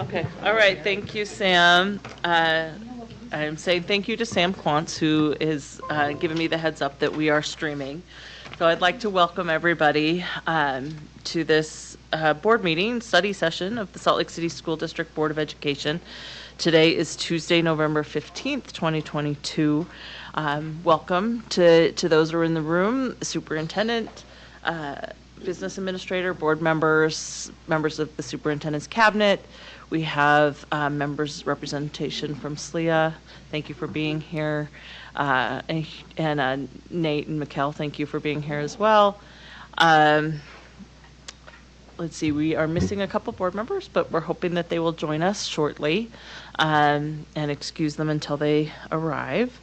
Okay, all right, thank you, Sam. I'm saying thank you to Sam Quantz, who is giving me the heads up that we are streaming. So I'd like to welcome everybody to this board meeting, study session of the Salt Lake City School District Board of Education. Today is Tuesday, November 15th, 2022. Welcome to those who are in the room, the superintendent, business administrator, board members, members of the superintendent's cabinet. We have members representation from SLEA. Thank you for being here. And Nate and Mikkel, thank you for being here as well. Let's see, we are missing a couple board members, but we're hoping that they will join us shortly, and excuse them until they arrive.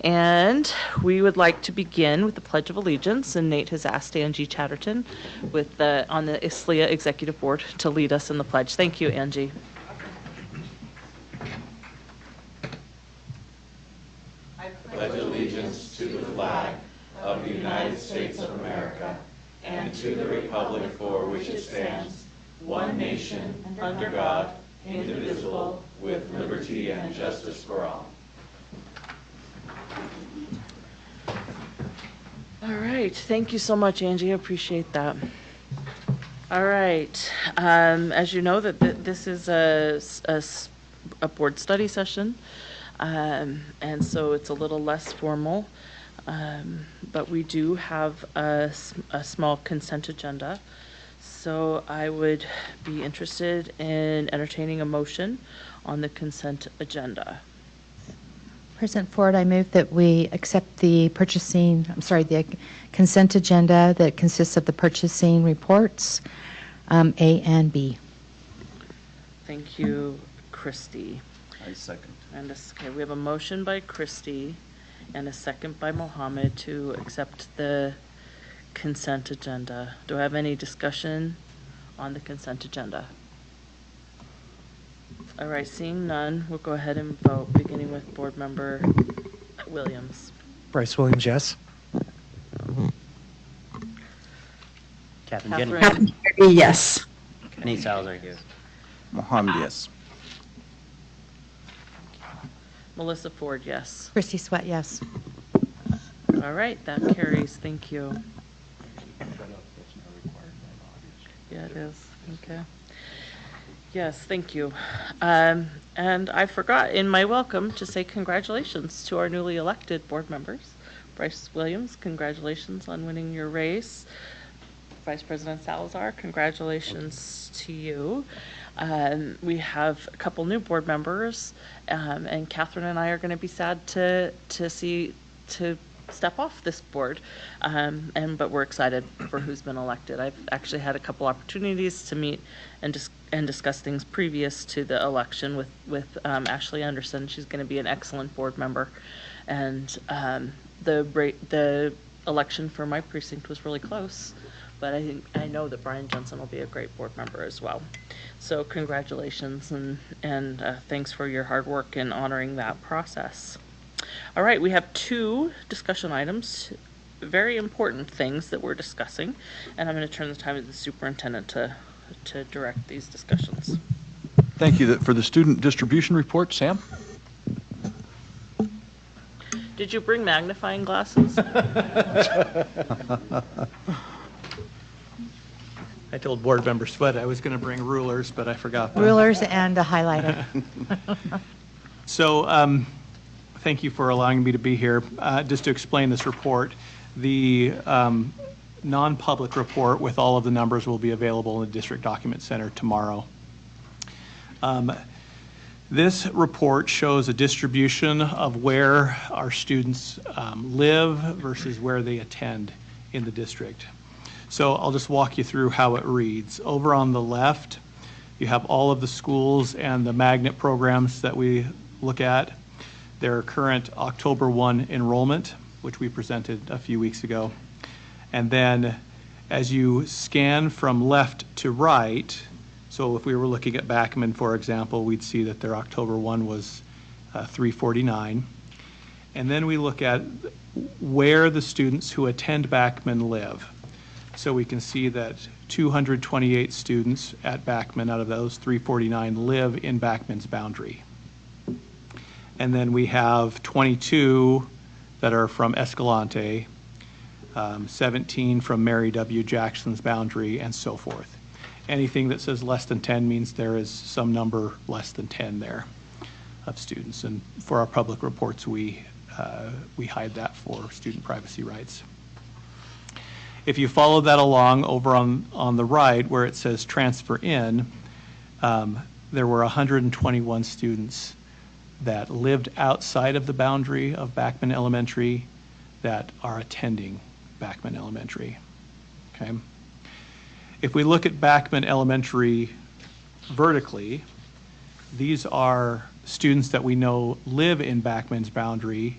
And we would like to begin with the Pledge of Allegiance, and Nate has asked Angie Chatterton on the SLEA Executive Board to lead us in the pledge. Thank you, Angie. I pledge allegiance to the flag of the United States of America and to the republic for which it stands, one nation, under God, indivisible, with liberty and justice for all. All right, thank you so much, Angie. I appreciate that. All right, as you know, this is a board study session, and so it's a little less formal, but we do have a small consent agenda. So I would be interested in entertaining a motion on the consent agenda. President Ford, I move that we accept the consent agenda that consists of the purchasing reports, A and B. Thank you, Christy. I second. And okay, we have a motion by Christy and a second by Mohammed to accept the consent agenda. Do I have any discussion on the consent agenda? All right, seeing none, we'll go ahead and vote, beginning with Board Member Williams. Bryce Williams, yes. Catherine. Catherine, yes. Nate Salazar, yes. Mohammed, yes. Melissa Ford, yes. Christy Sweat, yes. All right, that carries. Thank you. Yeah, it is. Okay. Yes, thank you. And I forgot in my welcome to say congratulations to our newly elected board members. Bryce Williams, congratulations on winning your race. Vice President Salazar, congratulations to you. We have a couple new board members, and Catherine and I are going to be sad to step off this board, but we're excited for who's been elected. I've actually had a couple opportunities to meet and discuss things previous to the election with Ashley Anderson. She's going to be an excellent board member, and the election for my precinct was really close, but I know that Brian Jensen will be a great board member as well. So congratulations and thanks for your hard work in honoring that process. All right, we have two discussion items, very important things that we're discussing, and I'm going to turn the time to the superintendent to direct these discussions. Thank you. For the student distribution report, Sam? Did you bring magnifying glasses? I told Board Member Sweat I was going to bring rulers, but I forgot them. Rulers and a highlighter. So thank you for allowing me to be here. Just to explain this report, the non-public report with all of the numbers will be available in the District Document Center tomorrow. This report shows a distribution of where our students live versus where they attend in the district. So I'll just walk you through how it reads. Over on the left, you have all of the schools and the magnet programs that we look at. Their current October 1 enrollment, which we presented a few weeks ago. And then as you scan from left to right, so if we were looking at Backman, for example, we'd see that their October 1 was 349. And then we look at where the students who attend Backman live. So we can see that 228 students at Backman. Out of those, 349 live in Backman's boundary. And then we have 22 that are from Escalante, 17 from Mary W. Jackson's boundary, and so forth. Anything that says less than 10 means there is some number less than 10 there of students. And for our public reports, we hide that for student privacy rights. If you follow that along over on the right where it says transfer in, there were 121 students that lived outside of the boundary of Backman Elementary that are attending Backman Elementary. Okay. If we look at Backman Elementary vertically, these are students that we know live in Backman's boundary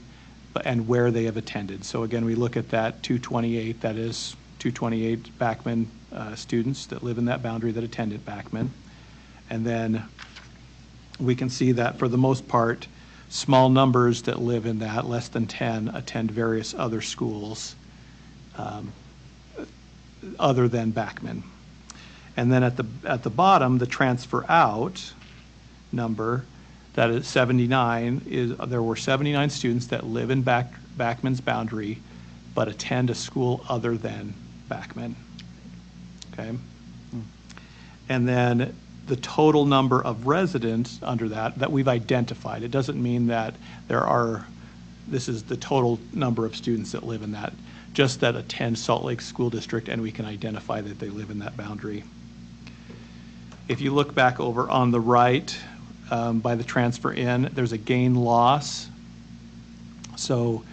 and where they have attended. So again, we look at that 228, that is 228 Backman students that live in that boundary that attended Backman. And then we can see that for the most part, small numbers that live in that, less than 10, attend various other schools other than Backman. And then at the bottom, the transfer out number, that is 79, there were 79 students that live in Backman's boundary but attend a school other than Backman. Okay? And then the total number of residents under that we've identified. It doesn't mean that this is the total number of students that live in that, just that attend Salt Lake School District, and we can identify that they live in that boundary. If you look back over on the right, by the transfer in, there's a gain loss. So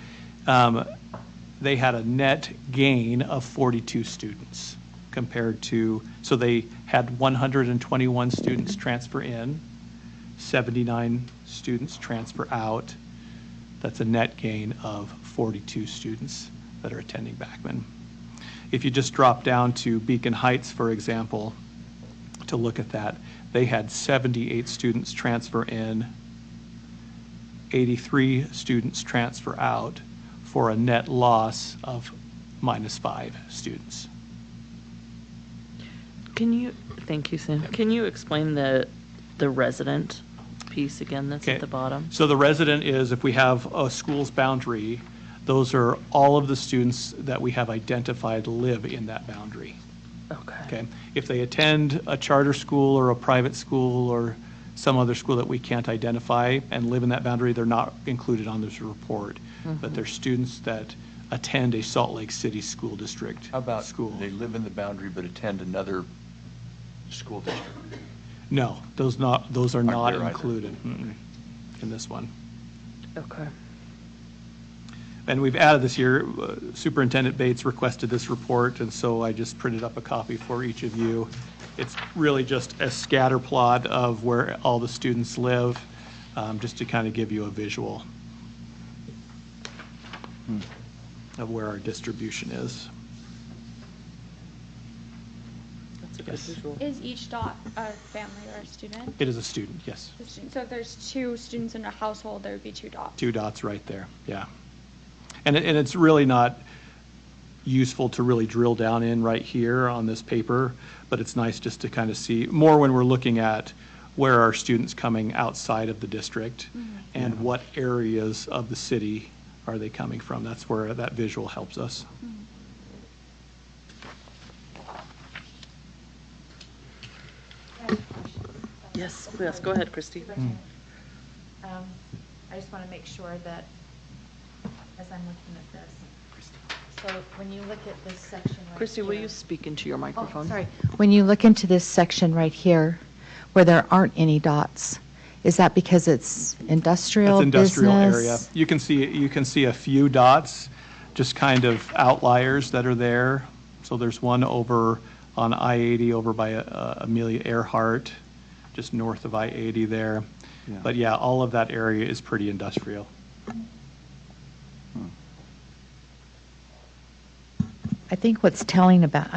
they had a net gain of 42 students compared to, so they had 121 students transfer in, 79 students transfer out. That's a net gain of 42 students that are attending Backman. If you just drop down to Beacon Heights, for example, to look at that, they had 78 students transfer in, 83 students transfer out, for a net loss of -5 students. Thank you, Sam. Can you explain the resident piece again that's at the bottom? So the resident is, if we have a school's boundary, those are all of the students that we have identified live in that boundary. Okay. If they attend a charter school or a private school or some other school that we can't identify and live in that boundary, they're not included on this report. But they're students that attend a Salt Lake City School District How about school. they live in the boundary but attend another school district? No, those are not there either. included in this one. Okay. And we've added this here, Superintendent Bates requested this report, and so I just printed up a copy for each of you. It's really just a scatter plot of where all the students live, just to kind of give you a visual of where our distribution is. That's a good Yes. visual. Is each dot a family or a student? It is a student, yes. A student. So if there's 2 students in a household, there would be 2 dots. 2 dots right there, yeah. And it's really not useful to really drill down in right here on this paper, but it's nice just to kind of see more when we're looking at where are students coming outside of the district and what areas of the city are they coming from. That's where that visual helps us. Yes, go ahead, Christy. I just want to make sure that, as I'm looking at this, so when you look at this section right Christy, will here- you speak into your Oh, microphone? sorry. When you look into this section right here, where there aren't any dots, is that because it's industrial, It's industrial area. business? You can see a few dots, just kind of outliers that are there. So there's one over on I-80 over by Amelia Earhart, just north of I-80 there. Yeah. But yeah, all of that area is pretty industrial. I think what's telling about,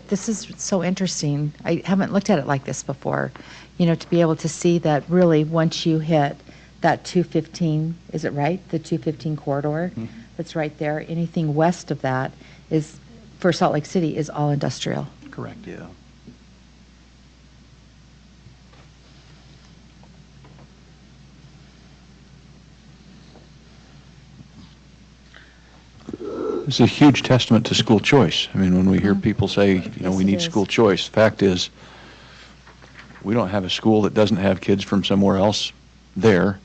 this is so interesting. I haven't looked at it like this before. To be able to see that really once you hit that 215, is it right? The 215 corridor that's right there. Anything west of that is, for Salt Lake City, is all industrial. correct. Yeah. It's a huge testament to school choice. I mean, when we hear people say, you know, Yes, we it need is. school choice, fact is, we don't have a school that doesn't have kids from somewhere else there,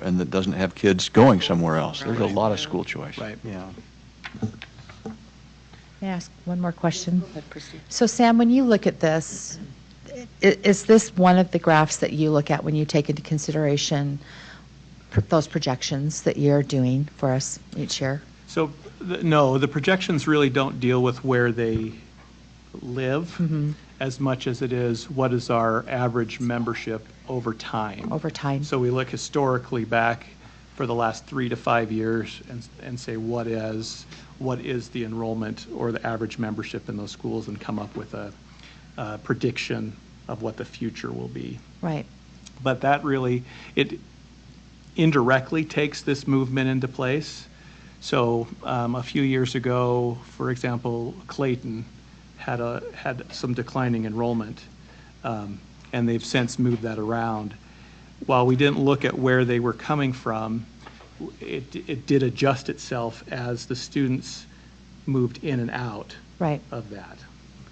and that doesn't have kids going somewhere else. There's a lot of school choice. Right. Yeah. May I ask one more question? Go ahead, Christine. So Sam, when you look at this, is this one of the graphs that you look at when you take into consideration those projections that you're doing for us each year? So, no, the projections really don't deal with where they live as much as it is what is our average membership over time. Over time. So we look historically back for the last 3 to 5 years and say what is the enrollment or the average membership in those schools, and come up with a prediction of what the future will be. Right. But that really, it indirectly takes this movement into place. So a few years ago, for example, Clayton had some declining enrollment, and they've since moved that around. While we didn't look at where they were coming from, it did adjust itself as the students moved in and out Right. of that,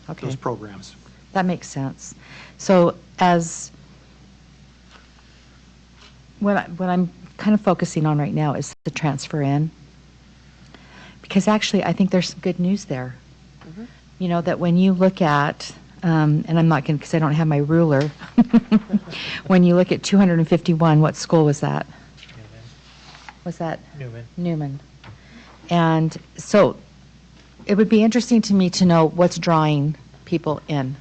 Okay. those programs. That makes sense. So as what I'm kind of focusing on right now is the transfer in, because actually I think there's some good news there. You know, that when you look at, and I'm not going to, because I don't have my ruler, when you look at 251, what school was that? Was that? Newman. And so it would be interesting to me to know what's drawing people in.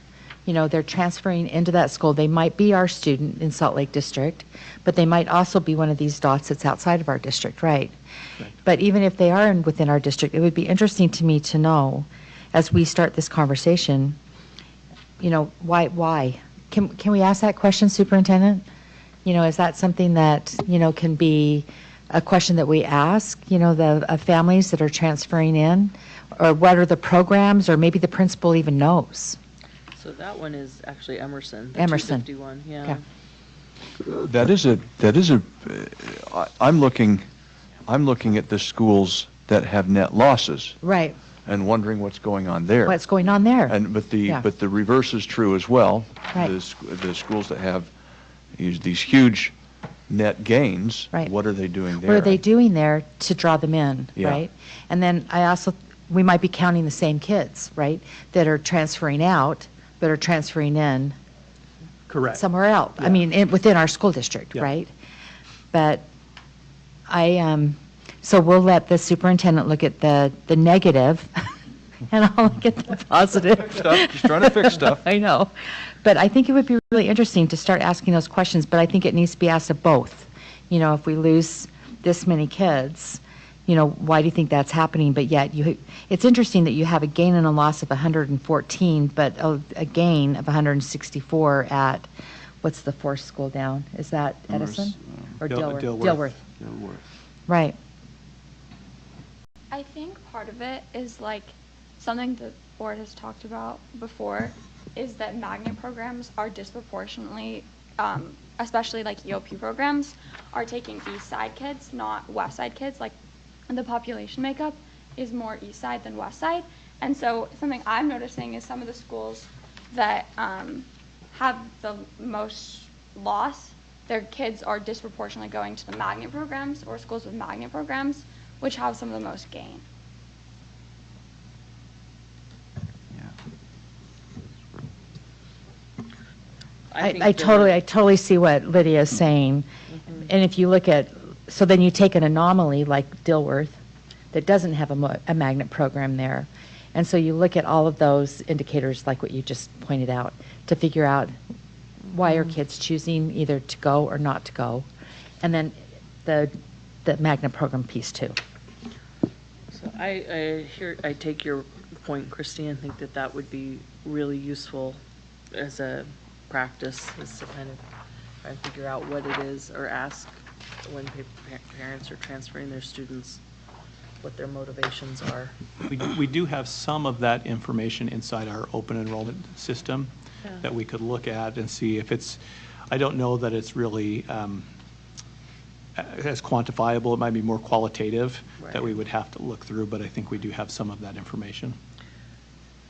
You know, they're transferring into that school. They might be our student in Salt Lake District, but they might also be one of these dots that's outside of our district, right? But even if they are within our district, it would be interesting to me to know, as we start this conversation, you know, why? Can we ask that question, Superintendent? You know, is that something that, you know, can be a question that we ask, you know, the families that are transferring in? Or what are the programs, or maybe the principal even knows? So that one is actually Emerson. The Emerson. 251, yeah. I'm looking at the schools that have net losses Right. and wondering what's going on there. What's going on there? But Yeah. the reverse is true as well. Right. The schools that have these huge net gains, Right. what are they doing there? What are they doing there to draw them in, Yeah. right? And then we might be counting the same kids, right, that are transferring out, but are transferring in Correct. somewhere else. I Yeah. mean, within our school district, Yeah. right? But so we'll let the superintendent look at the negative, and I'll look at the positive. Stuff, just trying to fix stuff. I know. But I think it would be really interesting to start asking those questions, but I think it needs to be asked of both. You know, if we lose this many kids, you know, why do you think that's happening? But yet, it's interesting that you have a gain and a loss of 114, but a gain of 164 at, what's the fourth school down? Is that Edison? Or Dilworth? Dilworth. Right. I think part of it is like something the board has talked about before, is that magnet programs are disproportionately, especially like EOP programs, are taking East Side kids, not West Side kids. Like the population makeup is more East Side than West Side. And so something I'm noticing is some of the schools that have the most loss, their kids are disproportionately going to the magnet programs or schools with magnet programs, which have some of the most gain. I totally see what Lydia is saying. And if you look at, so then you take an anomaly like Dilworth that doesn't have a magnet program there. And so you look at all of those indicators like what you just pointed out to figure out why are kids choosing either to go or not to go. And then the magnet program piece too. So I take your point, Christy, and think that would be really useful as a practice, is to kind of try and figure out what it is, or ask when parents are transferring their students, what their motivations are. We do have some of that information inside our open enrollment system that we could look at and see if it's, I don't know that it's really as quantifiable. It might be more qualitative that we would have to look through, but I think we do have some of that information.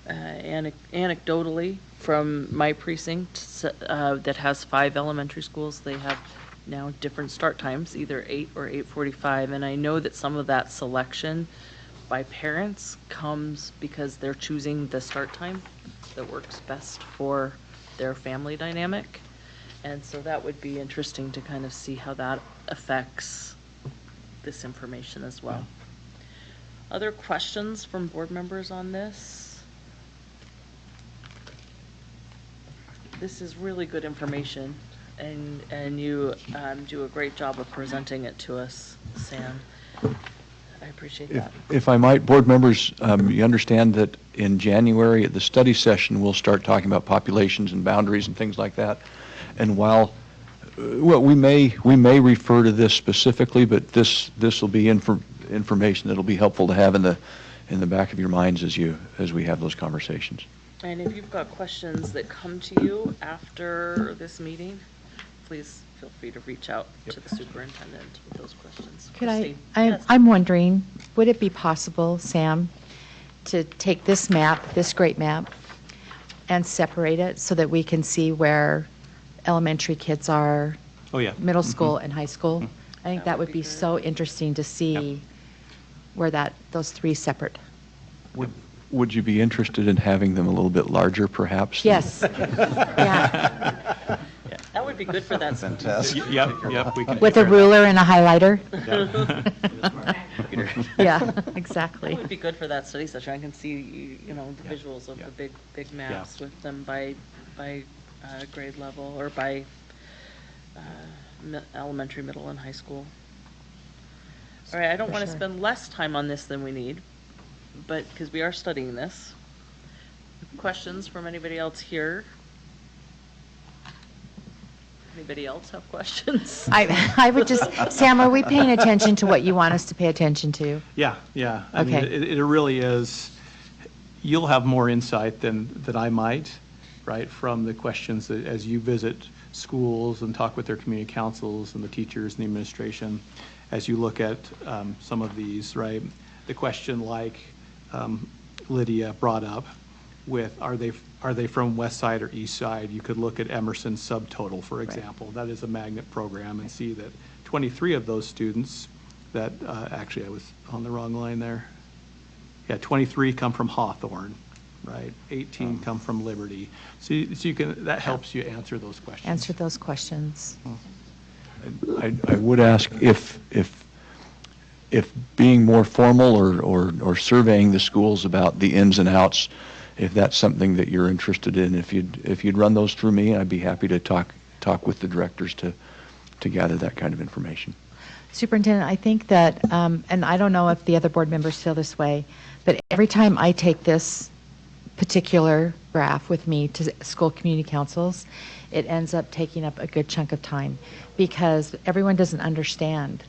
Anecdotally, from my precinct that has 5 elementary schools, they have now different start times, either 8 or 8:45, and I know that some of that selection by parents comes because they're choosing the start time that works best for their family dynamic, and so that would be interesting to kind of see how that affects this information as well. Other questions from board members on this? This is really good information, and you do a great job of presenting it to us, Sam. I appreciate that. If I might, board members, you understand that in January at the study session, we'll start talking about populations and boundaries and things like that. And while, well, we may refer to this specifically, but this will be information that'll be helpful to have in the back of your minds as we have those conversations. And if you've got questions that come to you after this meeting, please feel free to reach out to the superintendent with those questions. Could Christine? I, Yes. I'm wondering, would it be possible, Sam, to take this map, this great map, and separate it so that we can see where elementary kids are, Oh, yeah. middle school and high school? I think that That would would be be good. so interesting to see where those 3 separate. Would you be interested in having them a little bit larger, perhaps? Yes. Yeah. That would be good for that. Fantastic. Yep, we can. With a take care ruler and a highlighter? of Yeah, That exactly. would be good for that study session. I can see, the visuals of Yeah. the big maps with them by grade level or by elementary, middle, and high school. All right, I don't For want to sure. spend less time on this than we need, but, because we are studying this. Questions from anybody else here? Anybody else have questions? I would just, Sam, are we paying attention to what you want us to pay attention to? Yeah, yeah. I mean, Okay. it really is, you'll have more insight than I might, right, from the questions that, as you visit schools and talk with their community councils and the teachers and the administration, as you look at some of these, right? The question like Lydia brought up with, are they from west side or east side? You could look at Emerson's subtotal, for example. That is a magnet program, and see that 23 of those students that, actually I was on the wrong line there. Yeah, 23 come from Hawthorne, right? 18 come from Liberty. So you can, that helps you answer those questions. Answer those questions. I would ask if being more formal or surveying the schools about the ins and outs, if that's something that you're interested in, if you'd run those through me, I'd be happy to talk with the directors to gather that kind of information. Superintendent, I think that, and I don't know if the other board members feel this way, but every time I take this particular graph with me to school community councils, it ends up taking up a good chunk of time because everyone doesn't understand,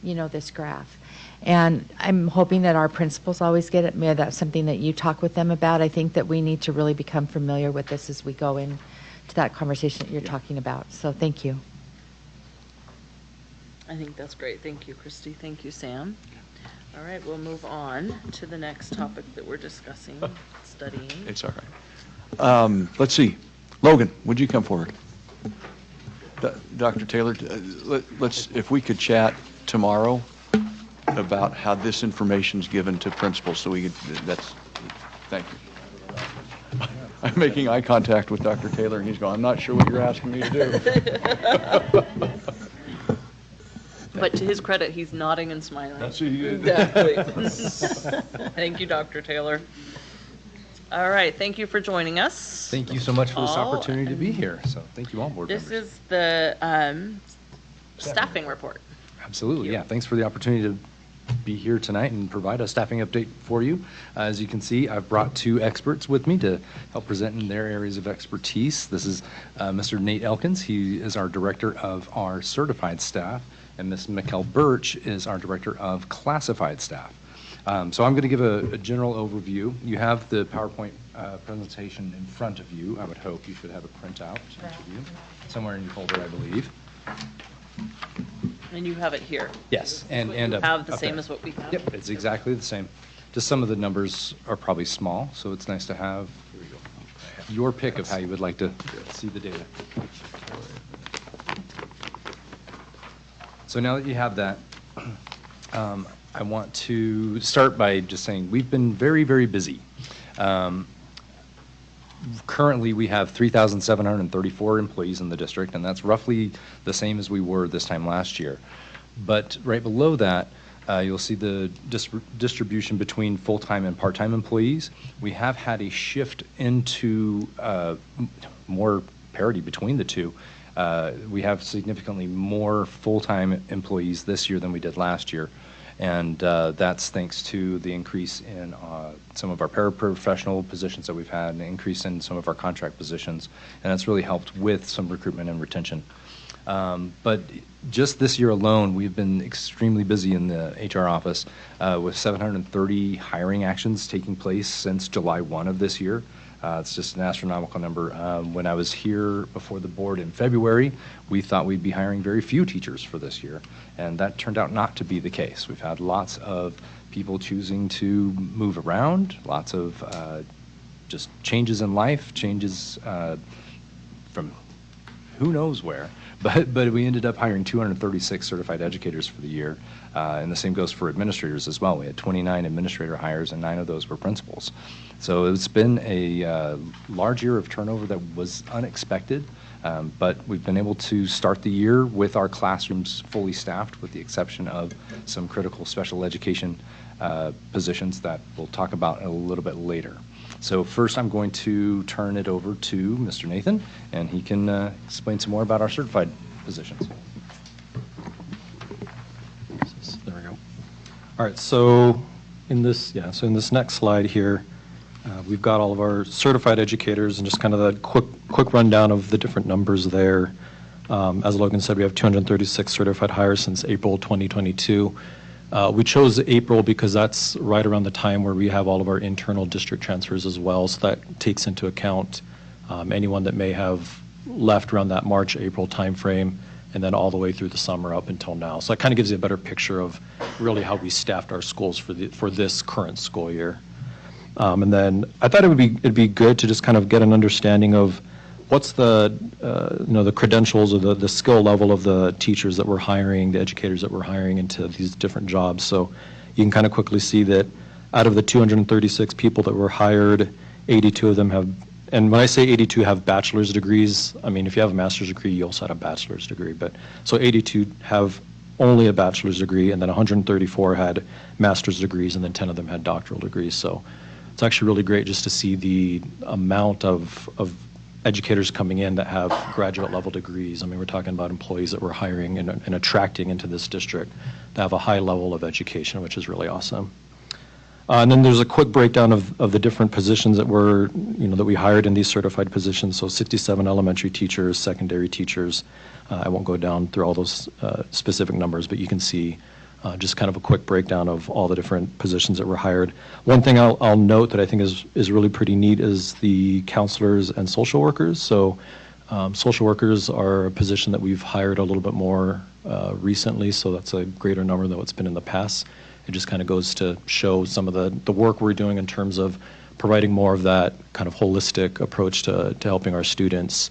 this graph. And I'm hoping that our principals always get it. Maybe that's something that you talk with them about. I think that we need to really become familiar with this as we go into that conversation that you're talking about. So thank you. I think that's great. Thank you, Christy. Thank you, Sam. All right, we'll move on to the next topic that we're discussing, studying. It's all right. Let's see. Logan, would you come forward? Dr. Taylor, let's, if we could chat tomorrow about how this information is given to principals, so we could, thank you. I'm making eye contact with Dr. Taylor, and he's going, I'm not sure what you're asking me to do. But to his credit, he's nodding and smiling. That's what you did. Exactly. Thank you, Dr. Taylor. All right, thank you for joining us. Thank you so much for this all, opportunity to be and here. So thank you all, board This members. is the staffing report. Absolutely, yeah. Thanks for the opportunity to be here tonight and provide a staffing update for you. As you can see, I've brought 2 experts with me to help present in their areas of expertise. This is Mr. Nate Elkins. He is our director of our certified staff, and Ms. Mikkel Birch is our director of classified staff. So I'm going to give a general overview. You have the PowerPoint presentation in front of you. I would hope you should have a printout, each of you, somewhere in your folder, I believe. And you have it here. Yes, and up have the same there. as what we have. Yep, it's exactly the same. Just some of the numbers are probably small, so it's nice to have your pick of how you would like to see the data. So now that you have that, I want to start by just saying we've been very, very busy. Currently, we have 3,734 employees in the district, and that's roughly the same as we were this time last year. But right below that, you'll see the distribution between full-time and part-time employees. We have had a shift into more parity between the two. We have significantly more full-time employees this year than we did last year. And that's thanks to the increase in some of our paraprofessional positions that we've had, an increase in some of our contract positions, and that's really helped with some recruitment and retention. But just this year alone, we've been extremely busy in the HR office with 730 hiring actions taking place since July 1 of this year. It's just an astronomical number. When I was here before the board in February, we thought we'd be hiring very few teachers for this year, and that turned out not to be the case. We've had lots of people choosing to move around, lots of just changes in life, changes from who knows where. But we ended up hiring 236 certified educators for the year, and the same goes for administrators as well. We had 29 administrator hires, and 9 of those were principals. So it's been a large year of turnover that was unexpected, but we've been able to start the year with our classrooms fully staffed, with the exception of some critical special education positions that we'll talk about a little bit later. So first, I'm going to turn it over to Mr. Nathan, and he can explain some more about our certified positions. There we go. All right, so in this next slide here, we've got all of our certified educators and just kind of that quick rundown of the different numbers there. As Logan said, we have 236 certified hires since April 2022. We chose April because that's right around the time where we have all of our internal district transfers as well, so that takes into account anyone that may have left around that March, April timeframe, and then all the way through the summer up until now. So that kind of gives you a better picture of really how we staffed our schools for this current school year. And then I thought it'd be good to just kind of get an understanding of what's the the credentials or the skill level of the teachers that we're hiring, the educators that we're hiring into these different jobs. So you can kind of quickly see that out of the 236 people that were hired, 82 of them have, and when I say 82 have bachelor's degrees, I mean if you have a master's degree, you also had a bachelor's degree. But so 82 have only a bachelor's degree, and then 134 had master's degrees, and then 10 of them had doctoral degrees. So it's actually really great just to see the amount of educators coming in that have graduate level degrees. I mean, we're talking about employees that we're hiring and attracting into this district that have a high level of education, which is really awesome. And then there's a quick breakdown of the different positions that that we hired in these certified positions. So 67 elementary teachers, secondary teachers. I won't go down through all those specific numbers, but you can see just kind of a quick breakdown of all the different positions that were hired. One thing I'll note that I think is really pretty neat is the counselors and social workers. So social workers are a position that we've hired a little bit more recently, so that's a greater number than what's been in the past. It just kind of goes to show some of the work we're doing in terms of providing more of that kind of holistic approach to helping our students,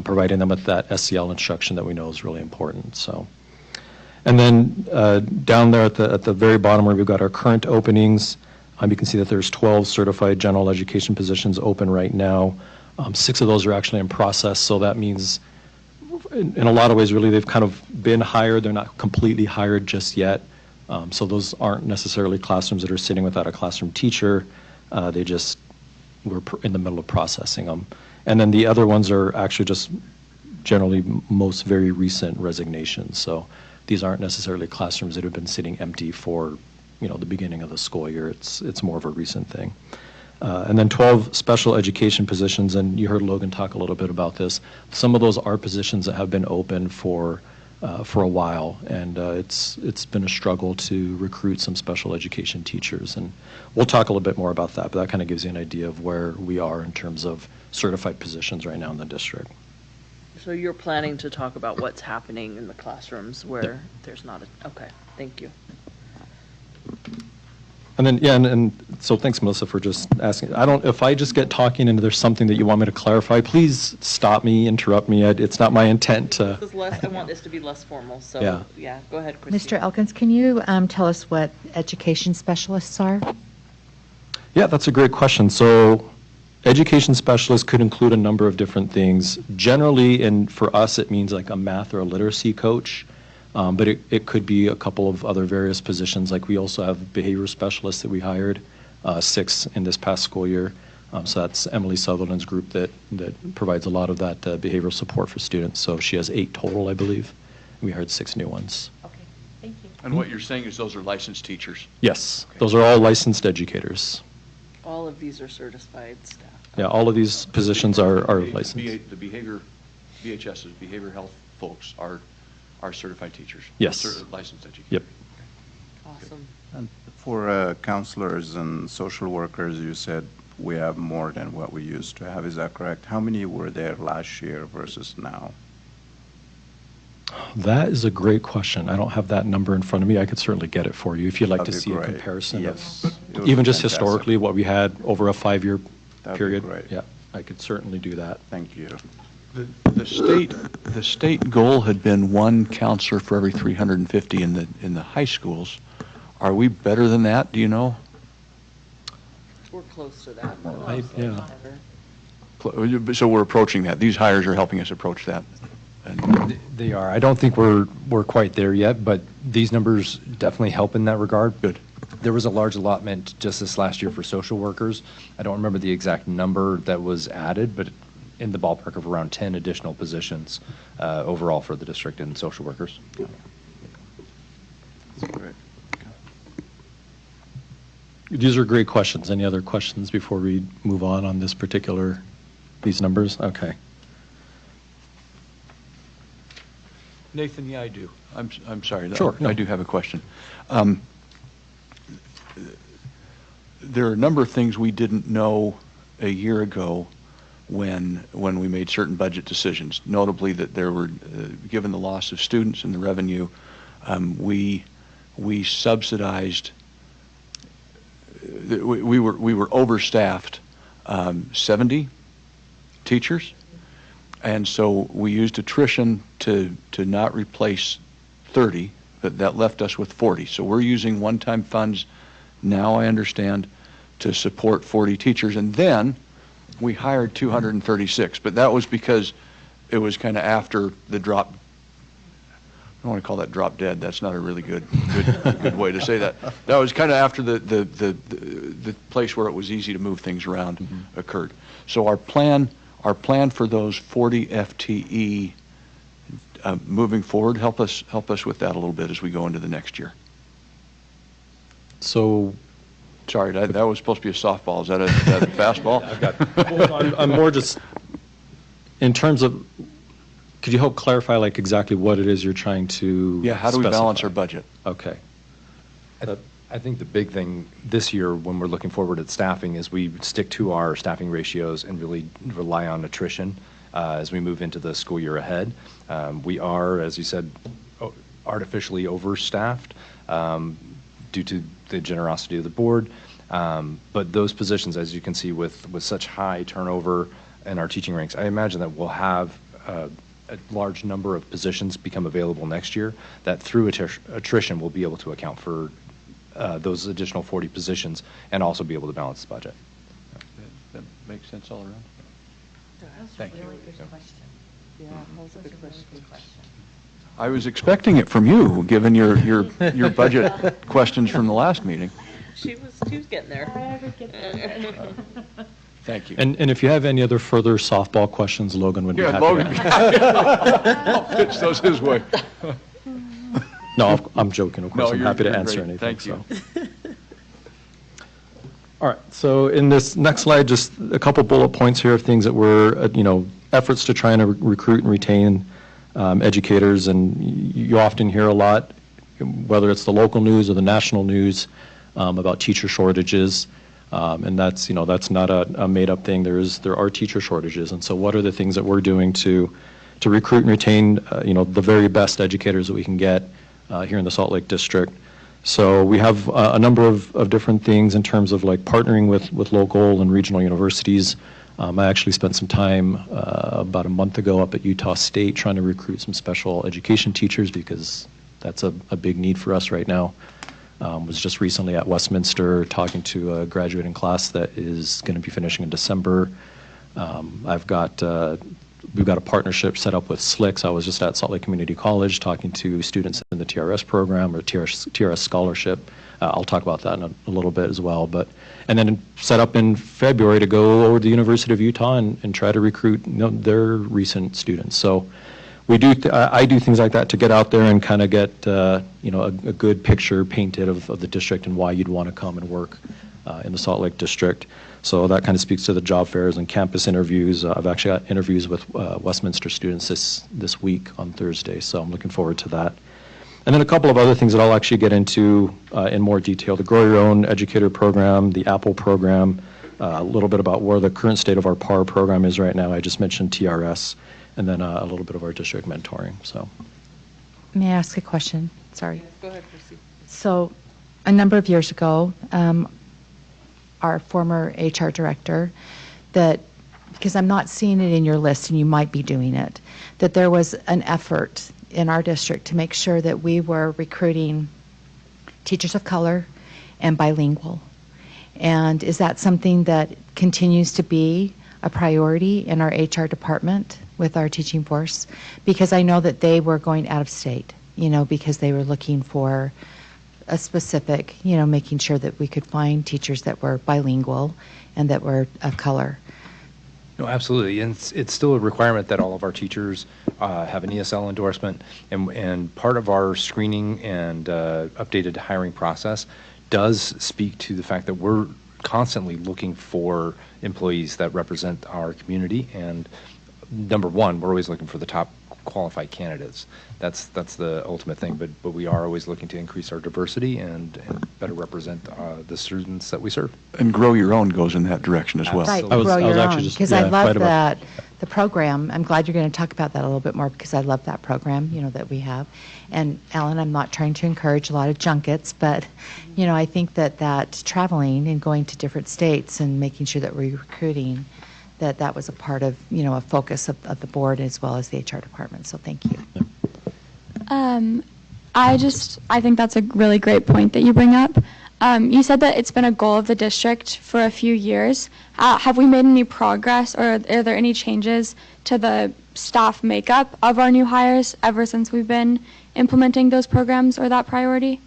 providing them with that SEL instruction that we know is really important. So. And then down there at the very bottom where we've got our current openings, you can see that there's 12 certified general education positions open right now. 6 of those are actually in process, so that means in a lot of ways really they've kind of been hired. They're not completely hired just yet. So those aren't necessarily classrooms that are sitting without a classroom teacher. We're in the middle of processing them. And then the other ones are actually just generally most very recent resignations. So these aren't necessarily classrooms that have been sitting empty for, the beginning of the school year. It's more of a recent thing. And then 12 special education positions, and you heard Logan talk a little bit about this. Some of those are positions that have been open for for a while, and it's been a struggle to recruit some special education teachers. And we'll talk a little bit more about that, but that kind of gives you an idea of where we are in terms of certified positions right now in the district. So you're planning to talk about what's happening in the classrooms where there's not a, okay, thank you. And then, yeah, and so thanks, Melissa, for just asking. If I just get talking and there's something that you want me to clarify, please stop me, interrupt me. It's not my intent to. This is less, I want this to be less formal, so, Yeah. yeah, go ahead, Christine. Mr. Elkins, can you tell us what education specialists are? Yeah, that's a great question. So education specialist could include a number of different things. Generally, and for us, it means like a math or a literacy coach. But it could be a couple of other various positions. Like we also have behavior specialists that we hired, 6 in this past school year. So that's Emily Sutherland's group that provides a lot of that behavioral support for students. So she has 8 total, I believe. We hired 6 new ones. Okay, thank you. And what you're saying is those are licensed teachers? Yes, those are all licensed educators. All of these are certified staff. Yeah, all of these positions are licensed. The BHS's behavior health folks are certified teachers? Yes. Licensed educators? Yep. Awesome. And for counselors and social workers, you said we have more than what we used to have. Is that correct? How many were there last year versus now? That is a great question. I don't have that number in front of me. I could certainly get it for you if you'd like to That'd be see a great. comparison Yes. of, It would even be just fantastic. historically, what we had over a 5-year That'd be period. great. Yeah, I could certainly do that. Thank you. The state goal had been 1 counselor for every 350 in the high schools. Are we better than that? Do you know? We're close to that. Yeah. So we're approaching that. These hires are helping us approach that. And They are. I don't think we're quite there yet, but these numbers definitely help in that regard. Good. There was a large allotment just this last year for social workers. I don't remember the exact number that was added, but in the ballpark of around 10 additional positions overall for the district in social workers. Great. These are great questions. Any other questions before we move on these numbers? Okay. Nathan, yeah, I do. I'm sorry. Sure, no. I do have a question. There are a number of things we didn't know a year ago when we made certain budget decisions, notably that there were, given the loss of students and the revenue, we subsidized, we were overstaffed 70 teachers, and so we used attrition to not replace 30, but that left us with 40. So we're using one-time funds now, I understand, to support 40 teachers, and then we hired 236, but that was because it was kind of after the drop. I don't want to call that drop dead. That's not a really good way to say that. That was kind of after the place where it was easy to move things around occurred. So our plan for those 40 FTE moving forward, help us with that a little bit as we go into the next year. So Sorry, that was supposed to be a softball. Is that a fastball? I'm more just, in terms of, could you help clarify like exactly what it is you're trying to Yeah, how do we balance specify? our budget? Okay. I think the big thing this year when we're looking forward at staffing is we stick to our staffing ratios and really rely on attrition as we move into the school year ahead. We are, as you said, artificially overstaffed due to the generosity of the board. But those positions, as you can see, with such high turnover in our teaching ranks, I imagine that we'll have a large number of positions become available next year that through attrition we'll be able to account for those additional 40 positions and also be able to balance the budget. That makes sense all around? Thank you. Really good question. Yeah, that was a good question. I was expecting it from you, given your budget questions from the last meeting. She was getting there. Thank you. And if you have any other further softball questions, Logan would be Yeah, happy Logan. to. I'll pitch those his way. No, I'm joking, of course. I'm you're- happy to you're answer great. anything. Thank you. so. All right, so in this next slide, just a couple bullet points here of things that were, efforts to try and recruit and retain educators, and you often hear a lot, whether it's the local news or the national news, about teacher shortages. And that's, that's not a made-up thing. There are teacher shortages. And so what are the things that we're doing to recruit and retain, the very best educators that we can get here in the Salt Lake District? So we have a number of different things in terms of like partnering with local and regional universities. I actually spent some time about a month ago up at Utah State trying to recruit some special education teachers because that's a big need for us right now. Was just recently at Westminster talking to a graduating class that is going to be finishing in December. We've got a partnership set up with SLCS. I was just at Salt Lake Community College talking to students in the TRS program or TRS scholarship. I'll talk about that in a little bit as well. And then set up in February to go over to the University of Utah and try to recruit their recent students. So we do. I do things like that to get out there and kind of get a good picture painted of the district and why you'd want to come and work in the Salt Lake District. So that kind of speaks to the job fairs and campus interviews. I've actually got interviews with Westminster students this week on Thursday, so I'm looking forward to that. And then a couple of other things that I'll actually get into in more detail: the Grow Your Own Educator program, the Apple program, a little bit about where the current state of our PAR program is right now. I just mentioned TRS, and then a little bit of our district mentoring. So, May I ask a question? Sorry. Yes, go ahead, Chrissy. So, a number of years ago, our former HR director, because I'm not seeing it in your list and you might be doing it, that there was an effort in our district to make sure that we were recruiting teachers of color and bilingual. And is that something that continues to be a priority in our HR department with our teaching force? Because I know that they were going out of state, because they were looking for a specific, making sure that we could find teachers that were bilingual and that were of color. No, absolutely. And it's still a requirement that all of our teachers have an ESL endorsement. And part of our screening and updated hiring process does speak to the fact that we're constantly looking for employees that represent our community. And number one, we're always looking for the top qualified candidates. That's the ultimate thing, but we are always looking to increase our diversity and better represent the students that we serve. And Grow Your Own goes in that direction as well. Right, Absolutely. Grow I was Your actually Own, just- because yeah, I love right about- the program. I'm glad you're going to talk about that a little bit more because I love that program, that we have. And Alan, I'm not trying to encourage a lot of junkets, but, I think that traveling and going to different states and making sure that we're recruiting, that was a part of, a focus of the board as well as the HR department. So thank you. I think that's a really great point that you bring up. You said that it's been a goal of the district for a few years. Have we made any progress, or are there any changes to the staff makeup of our new hires ever since we've been implementing those programs or that priority?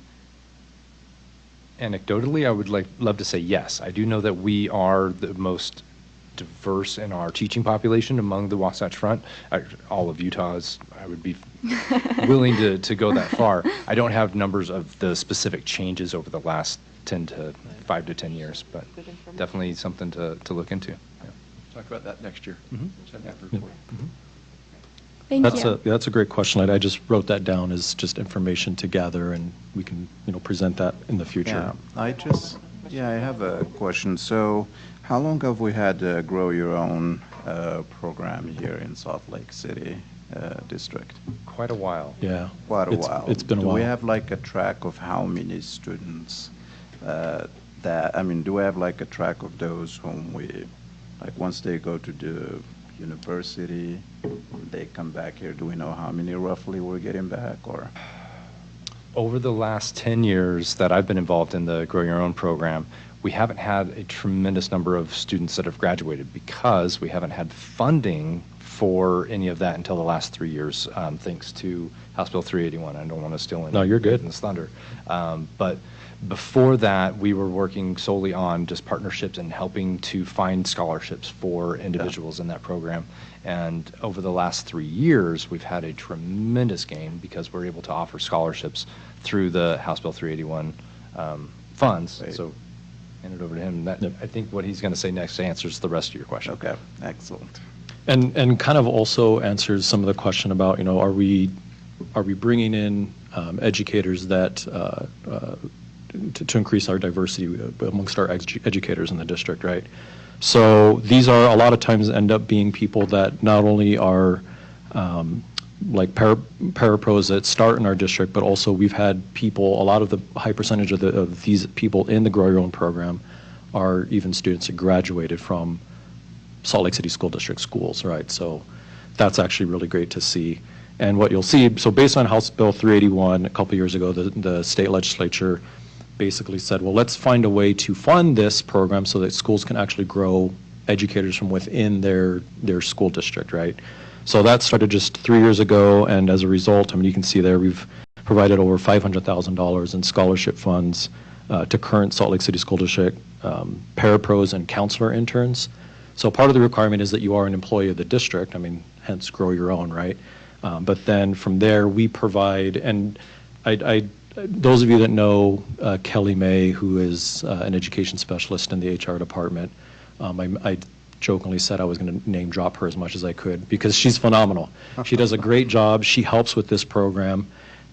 Anecdotally, I would love to say yes. I do know that we are the most diverse in our teaching population among the Wasatch Front. All of Utah's, I would be willing to go that far. I don't have numbers of the specific changes over the last 5 to 10 years, but definitely something to look into. Yeah. Talk about that next year. Send that Yeah. report. Thank you. That's a great question. I just wrote that down as just information to gather, and we can, present that in the future. Yeah, I have a question. So how long have we had Grow Your Own program here in Salt Lake City District? Quite a while. Yeah. Quite a while. It's been a Do while. we have like a track of how many students do we have like a track of those whom once they go to the university, they come back here, do we know how many roughly we're getting back, or? Over the last 10 years that I've been involved in the Grow Your Own program, we haven't had a tremendous number of students that have graduated because we haven't had funding for any of that until the last 3 years, thanks to House Bill 381. I don't want to steal any No, you're good. Nathan's thunder. But before that, we were working solely on just partnerships and helping to find scholarships for individuals in that program. And over the last 3 years, we've had a tremendous gain because we're able to offer scholarships through the House Bill 381 funds. Right. So hand it over to him. Yep. I think what he's going to say next answers the rest of your question. Okay, excellent. And kind of also answers some of the question about, are we bringing in educators that to increase our diversity amongst our educators in the district, right? So these are a lot of times end up being people that not only are like parapros that start in our district, but also we've had people, a lot of the high percentage of these people in the Grow Your Own program are even students that graduated from Salt Lake City School District schools, right? So that's actually really great to see. And what you'll see, so based on House Bill 381 a couple years ago, the state legislature basically said, well, let's find a way to fund this program so that schools can actually grow educators from within their school district, right? So that started just 3 years ago, and as a result, I mean, you can see there we've provided over $500,000 in scholarship funds to current Salt Lake City School District parapros and counselor interns. So part of the requirement is that you are an employee of the district, I mean, hence Grow Your Own, right? But then from there, we provide, and those of you that know Kelly May, who is an education specialist in the HR department, I jokingly said I was going to name drop her as much as I could because she's phenomenal. She does a great job. She helps with this program,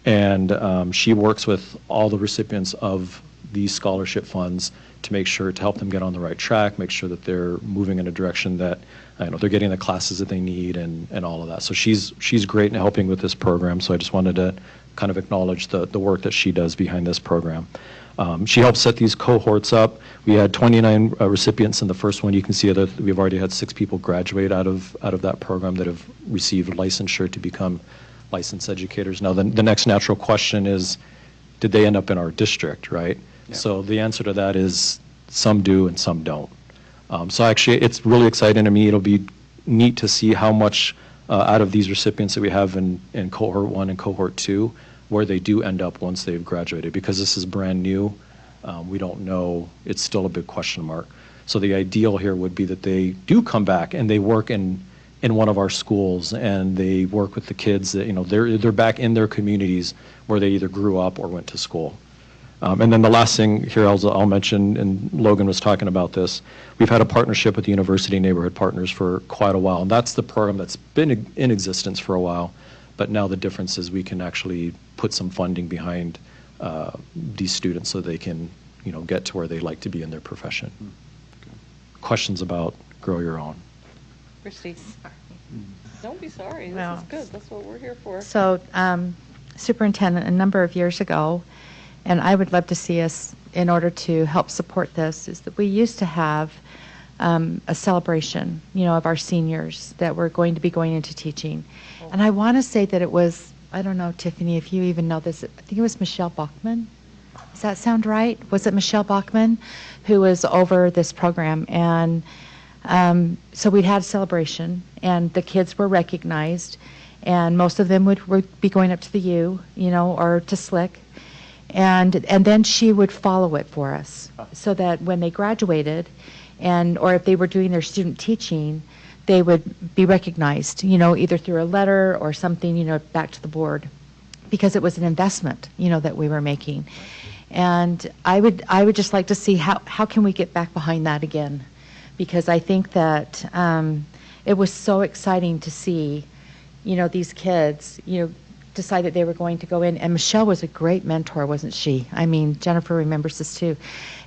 and she works with all the recipients of these scholarship funds to make sure to help them get on the right track, make sure that they're moving in a direction that they're getting the classes that they need and all of that. So she's great in helping with this program. So I just wanted to kind of acknowledge the work that she does behind this program. She helped set these cohorts up. We had 29 recipients in the first one. You can see that we've already had 6 people graduate out of that program that have received licensure to become licensed educators. Now, the next natural question is, did they end up in our district, right? Yeah. So the answer to that is some do and some don't. So actually, it's really exciting to me. It'll be neat to see how much out of these recipients that we have in cohort 1 and cohort 2, where they do end up once they've graduated, because this is brand new. We don't know. It's still a big question mark. So the ideal here would be that they do come back and they work in one of our schools and they work with the kids that, they're back in their communities where they either grew up or went to school. And then the last thing here I'll mention, and Logan was talking about this, we've had a partnership with the University Neighborhood Partners for quite a while, and that's the program that's been in existence for a while, but now the difference is we can actually put some funding behind these students so they can, get to where they like to be in their profession. Questions about Grow Your Own? Christy. Don't be sorry. This Well, is good. That's what we're here for. So, Superintendent, a number of years ago, and I would love to see us, in order to help support this, is that we used to have a celebration, of our seniors that were going to be going into teaching. And I want to say that it was, I don't know, Tiffany, if you even know this, I think it was Michelle Bachman. Does that sound right? Was it Michelle Bachman who was over this program? And so we had a celebration, and the kids were recognized, and most of them would be going up to the U, or to Slick. And then she would follow it for us, so that when they graduated, or if they were doing their student teaching, they would be recognized, either through a letter or something, back to the board, because it was an investment, that we were making. And I would just like to see how can we get back behind that again, because I think that it was so exciting to see, these kids, decide that they were going to go in. And Michelle was a great mentor, wasn't she? I mean, Jennifer remembers this too,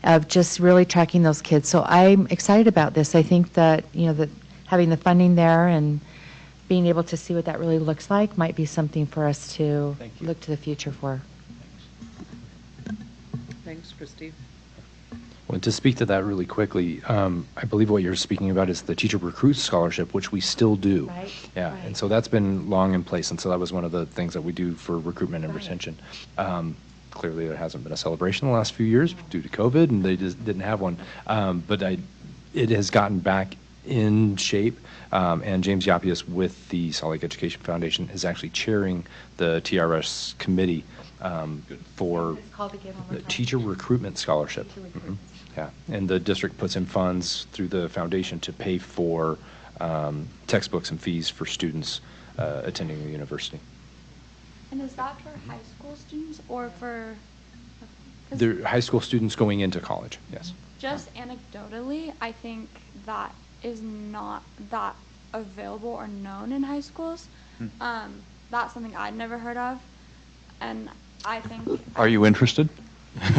of just really tracking those kids. So I'm excited about this. I think that, that having the funding there and being able to see what that really looks like might be something for us to look to the future for. Thanks, Christy. Well, to speak to that really quickly, I believe what you're speaking about is the Teacher Recruit Scholarship, which we still do. Right. Yeah, Right. and so that's been long in place, and so that was one of the things that we do for recruitment and Right. retention. Clearly, there hasn't been a celebration the last few years due to COVID, and they just didn't have one. But it has gotten back in shape, and James Yapius with the Salt Lake Education Foundation is actually chairing the TRS committee for It's called again one more the time. Teacher Recruitment Scholarship. Teacher Recruitment. Yeah, and the district puts in funds through the foundation to pay for textbooks and fees for students attending the university. And is that for high school students or for? 'Cause They're high school students going into college, yes. Just anecdotally, I think that is not that available or known in high schools. That's something I'd never heard of, and I think. Are you interested? But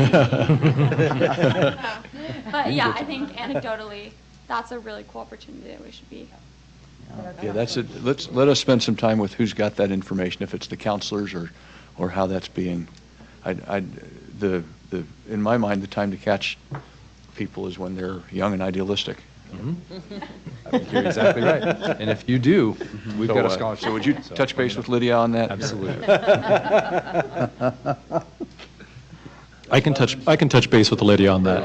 yeah, I think anecdotally, that's a really cool opportunity that we should be. Yeah, that's it. Let us spend some time with who's got that information, if it's the counselors or how that's being. In my mind, the time to catch people is when they're young and idealistic. I think you're exactly right. And if you do, we've got a scholarship. So would you touch base with Lydia on that? Absolutely. I can touch base with Lydia on that.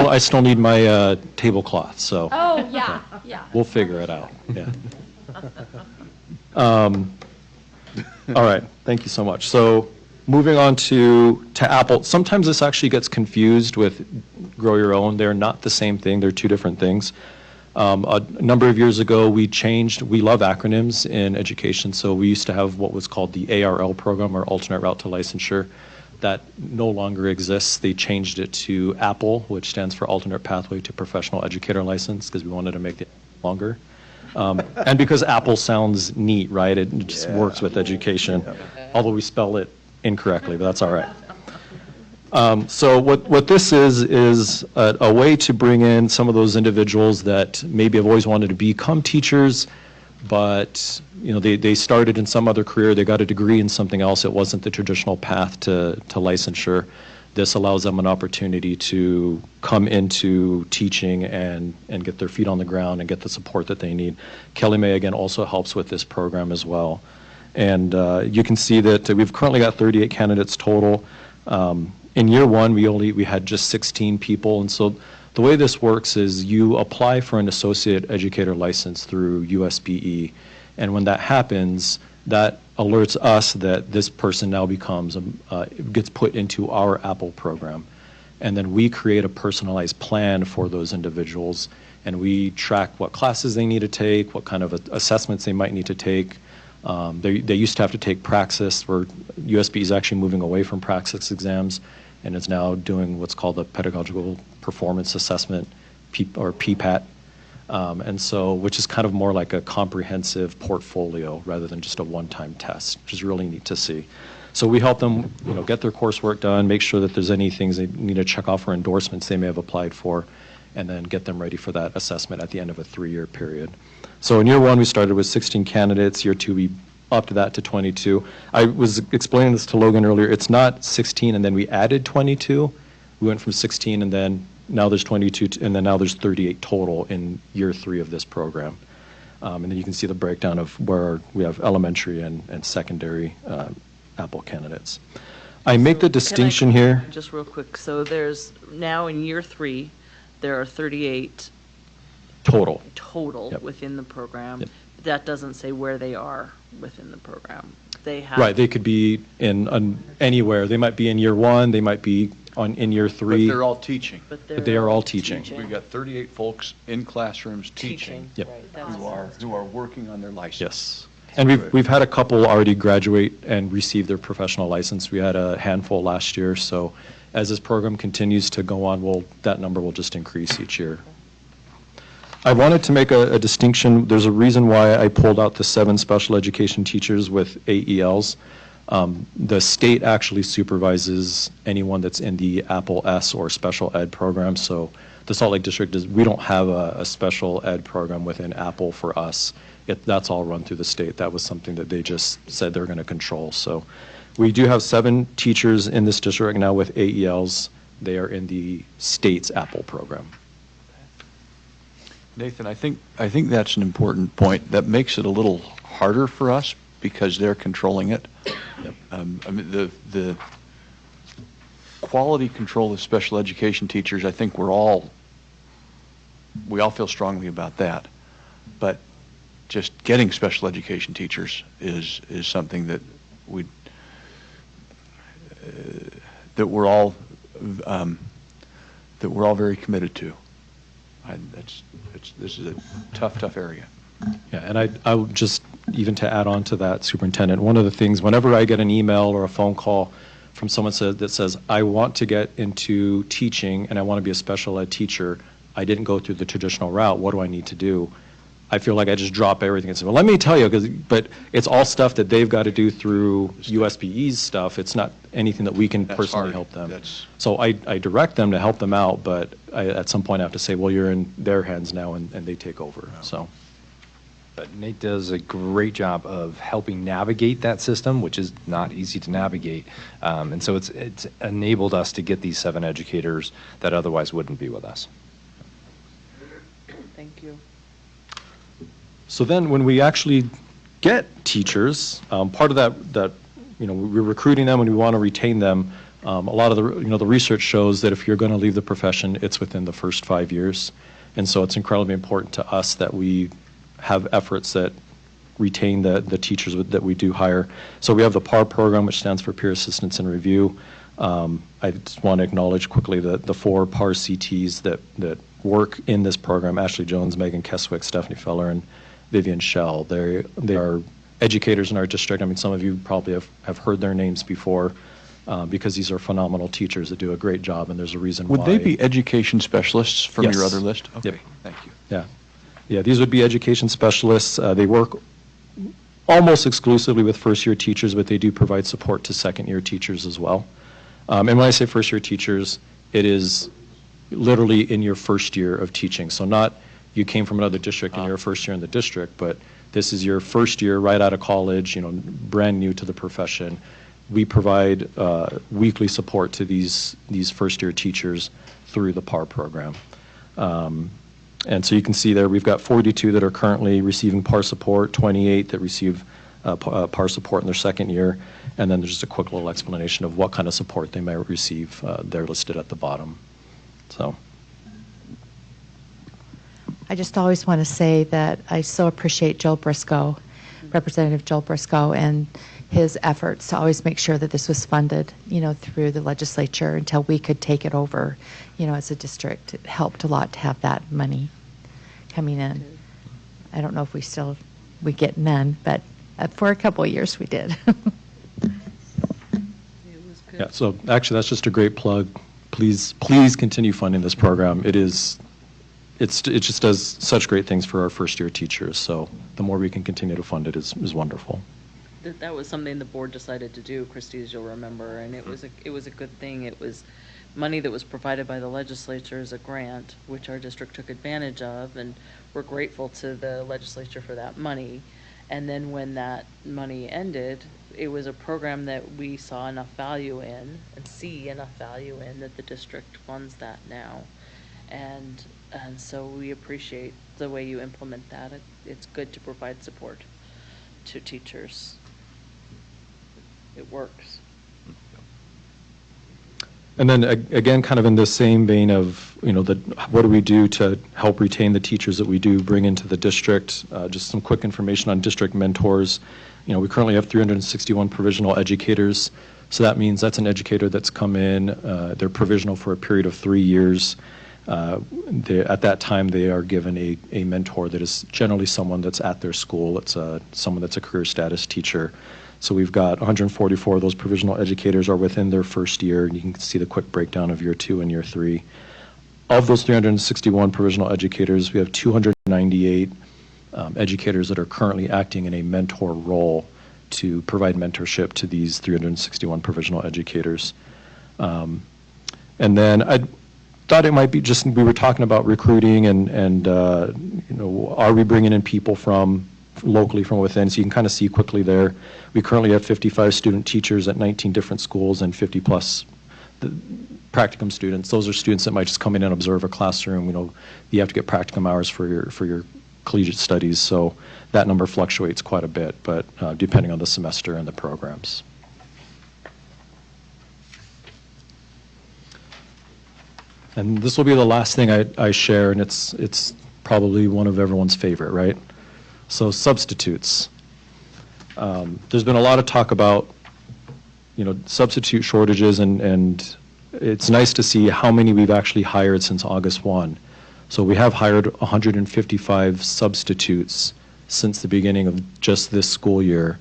I still need my tablecloth, so Oh, yeah, yeah. we'll figure it out. Yeah. All right, thank you so much. So moving on to Apple, sometimes this actually gets confused with Grow Your Own. They're not the same thing. They're two different things. A number of years ago, we love acronyms in education, so we used to have what was called the ARL program, or Alternate Route to Licensure. That no longer exists. They changed it to APPLE, which stands for Alternate Pathway to Professional Educator License, because we wanted to make it longer. And because Apple sounds neat, right? It just works with education, although we spell it incorrectly, but that's all right. So what this is a way to bring in some of those individuals that maybe have always wanted to become teachers, but they started in some other career, they got a degree in something else, it wasn't the traditional path to licensure. This allows them an opportunity to come into teaching and get their feet on the ground and get the support that they need. Kelly May, again, also helps with this program as well. And you can see that we've currently got 38 candidates total. In year one, we had just 16 people, and so the way this works is you apply for an associate educator license through USBE, and when that happens, that alerts us that this person now gets put into our Apple program. And then we create a personalized plan for those individuals, and we track what classes they need to take, what kind of assessments they might need to take. They used to have to take Praxis, where USB is actually moving away from Praxis exams and is now doing what's called a Pedagogical Performance Assessment, or PPAT. And so, which is kind of more like a comprehensive portfolio rather than just a one-time test, which is really neat to see. So we help them, get their coursework done, make sure that there's any things they need to check off for endorsements they may have applied for, and then get them ready for that assessment at the end of a 3-year period. So in year one, we started with 16 candidates. Year two, we upped that to 22. I was explaining this to Logan earlier. It's not 16 and then we added 22. We went from 16 and then now there's 22, and then now there's 38 total in year 3 of this program. And then you can see the breakdown of where we have elementary and secondary Apple candidates. I make the distinction here. Just real quick. So there's now in year 3, there are 38 Total. Yep. Within the program. Yep. That doesn't say where they are within the program. They have. Right, they could be in anywhere. They might be in year 1, they might be in year 3. But they're all teaching. But they are all teaching. We've got 38 folks in classrooms teaching. Yep. Right, Who are working on their license. Yes. And we've had a couple already graduate and receive their professional license. We had a handful last year, so as this program continues to go on, that number will just increase each year. I wanted to make a distinction. There's a reason why I pulled out the 7 special education teachers with AELs. The state actually supervises anyone that's in the Apple S or special ed program. So the Salt Lake District we don't have a special ed program within Apple for us. That's all run through the state. That was something that they just said they're going to control. So we do have 7 teachers in this district right now with AELs. They are in the state's Apple program. Nathan, I think that's an important point. That makes it a little harder for us because they're controlling it. Yep. I mean, the quality control of special education teachers, I think we all feel strongly about that. But just getting special education teachers is something that we're all very committed to. This is a tough area. Yeah, and I would just, even to add on to that, Superintendent, one of the things, whenever I get an email or a phone call from someone that says, I want to get into teaching and I want to be a special ed teacher, I didn't go through the traditional route, what do I need to do? I feel like I just drop everything and say, well, let me tell you, but it's all stuff that they've got to do through USBE's stuff. It's not anything that we can That's personally hard. help them. That's- So I direct them to help them out, but at some point I have to say, well, you're in their hands now, and they take over, so. But Nate does a great job of helping navigate that system, which is not easy to navigate. And so it's enabled us to get these 7 educators that otherwise wouldn't be with us. Thank you. So then when we actually get teachers, part of that, we're recruiting them and we want to retain them. A lot of the research shows that if you're going to leave the profession, it's within the first 5 years. And so it's incredibly important to us that we have efforts that retain the teachers that we do hire. So we have the PAR program, which stands for Peer Assistance and Review. I just want to acknowledge quickly the 4 PAR CTs that work in this program: Ashley Jones, Megan Keswick, Stephanie Feller, and Vivian Schell. They are educators in our district. I mean, some of you probably have heard their names before, because these are phenomenal teachers that do a great job, and there's a reason why. Would they be education specialists from your Yes. other list? Yep. Okay, thank you. Yeah. Yeah, these would be education specialists. They work almost exclusively with first-year teachers, but they do provide support to second-year teachers as well. And when I say first-year teachers, it is literally in your first year of teaching. So not you came from another district and you're first year in the district, but this is your first year right out of college, brand new to the profession. We provide weekly support to these first-year teachers through the PAR program. And so you can see there, we've got 42 that are currently receiving PAR support, 28 that receive PAR support in their second year, and then there's just a quick little explanation of what kind of support they might receive. They're listed at the bottom. So. I just always want to say that I so appreciate Joel Briscoe, Representative Joel Briscoe, and his efforts to always make sure that this was funded, through the legislature until we could take it over, as a district. It helped a lot to have that money coming in. I don't know if we get none, but for a couple of years we did. Yeah, so actually that's just a great plug. Please continue funding this program. It just does such great things for our first-year teachers, so the more we can continue to fund it is wonderful. That was something the board decided to do, Christy, as you'll remember, and it was a good thing. It was money that was provided by the legislature as a grant, which our district took advantage of, and we're grateful to the legislature for that money. And then when that money ended, it was a program that we saw enough value in and see enough value in that the district funds that now. And so we appreciate the way you implement that. It's good to provide support to teachers. It works. And then again, kind of in the same vein of, what do we do to help retain the teachers that we do bring into the district? Just some quick information on district mentors. We currently have 361 provisional educators. So that means that's an educator that's come in, they're provisional for a period of 3 years. At that time, they are given a mentor that is generally someone that's at their school. It's someone that's a career status teacher. So we've got 144 of those provisional educators are within their first year, and you can see the quick breakdown of year 2 and year 3. Of those 361 provisional educators, we have 298 educators that are currently acting in a mentor role to provide mentorship to these 361 provisional educators. And then I thought it might be just, we were talking about recruiting and are we bringing in people from locally from within? So you can kind of see quickly there. We currently have 55 student teachers at 19 different schools and 50 plus practicum students. Those are students that might just come in and observe a classroom. You have to get practicum hours for your collegiate studies, so that number fluctuates quite a bit, but depending on the semester and the programs. And this will be the last thing I share, and it's probably one of everyone's favorite, right? So substitutes. There's been a lot of talk about, substitute shortages, and it's nice to see how many we've actually hired since August 1. So we have hired 155 substitutes since the beginning of just this school year.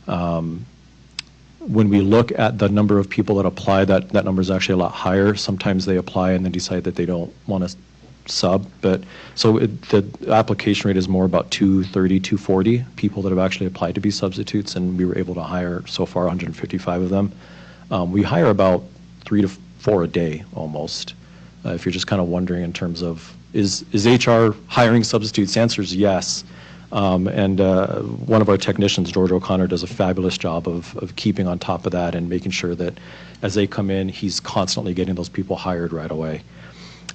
When we look at the number of people that apply, that number is actually a lot higher. Sometimes they apply and then decide that they don't want to sub, but so the application rate is more about 230, 240 people that have actually applied to be substitutes, and we were able to hire so far 155 of them. We hire about 3 to 4 a day almost. If you're just kind of wondering in terms of is HR hiring substitutes, the answer is yes. And one of our technicians, George O'Connor, does a fabulous job of keeping on top of that and making sure that as they come in, he's constantly getting those people hired right away.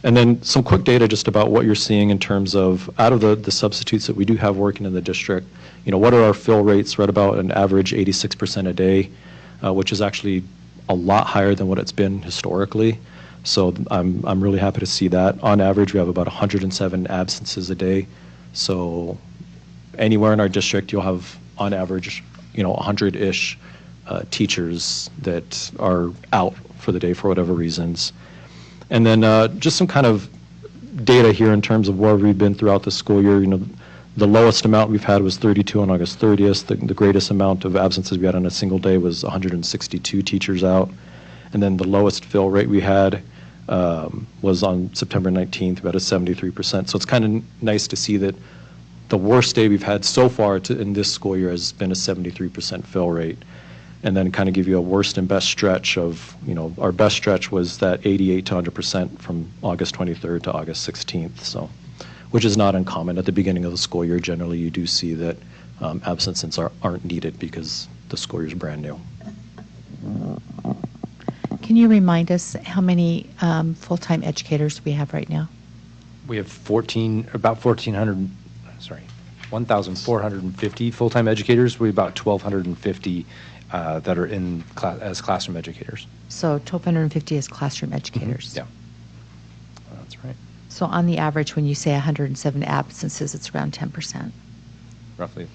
And then some quick data just about what you're seeing in terms of out of the substitutes that we do have working in the district, what are our fill rates? Right about an average 86% a day, which is actually a lot higher than what it's been historically. So I'm really happy to see that. On average, we have about 107 absences a day. So anywhere in our district, you'll have on average, 100-ish teachers that are out for the day for whatever reasons. And then just some kind of data here in terms of where we've been throughout the school year. The lowest amount we've had was 32 on August 30th. The greatest amount of absences we had on a single day was 162 teachers out. And then the lowest fill rate we had was on September 19th, about a 73%. So it's kind of nice to see that the worst day we've had so far in this school year has been a 73% fill rate. And then kind of give you a worst and best stretch of, our best stretch was that 88 to 100% from August 23rd to August 16th. So, which is not uncommon. At the beginning of the school year, generally you do see that absences aren't needed because the school year is brand new. Can you remind us how many full-time educators we have right now? We have 1,450 full-time educators. We have about 1,250 that are in as classroom educators. So 1,250 is classroom educators. Yeah, that's right. So on the average, when you say 107 absences, it's around 10%. Roughly.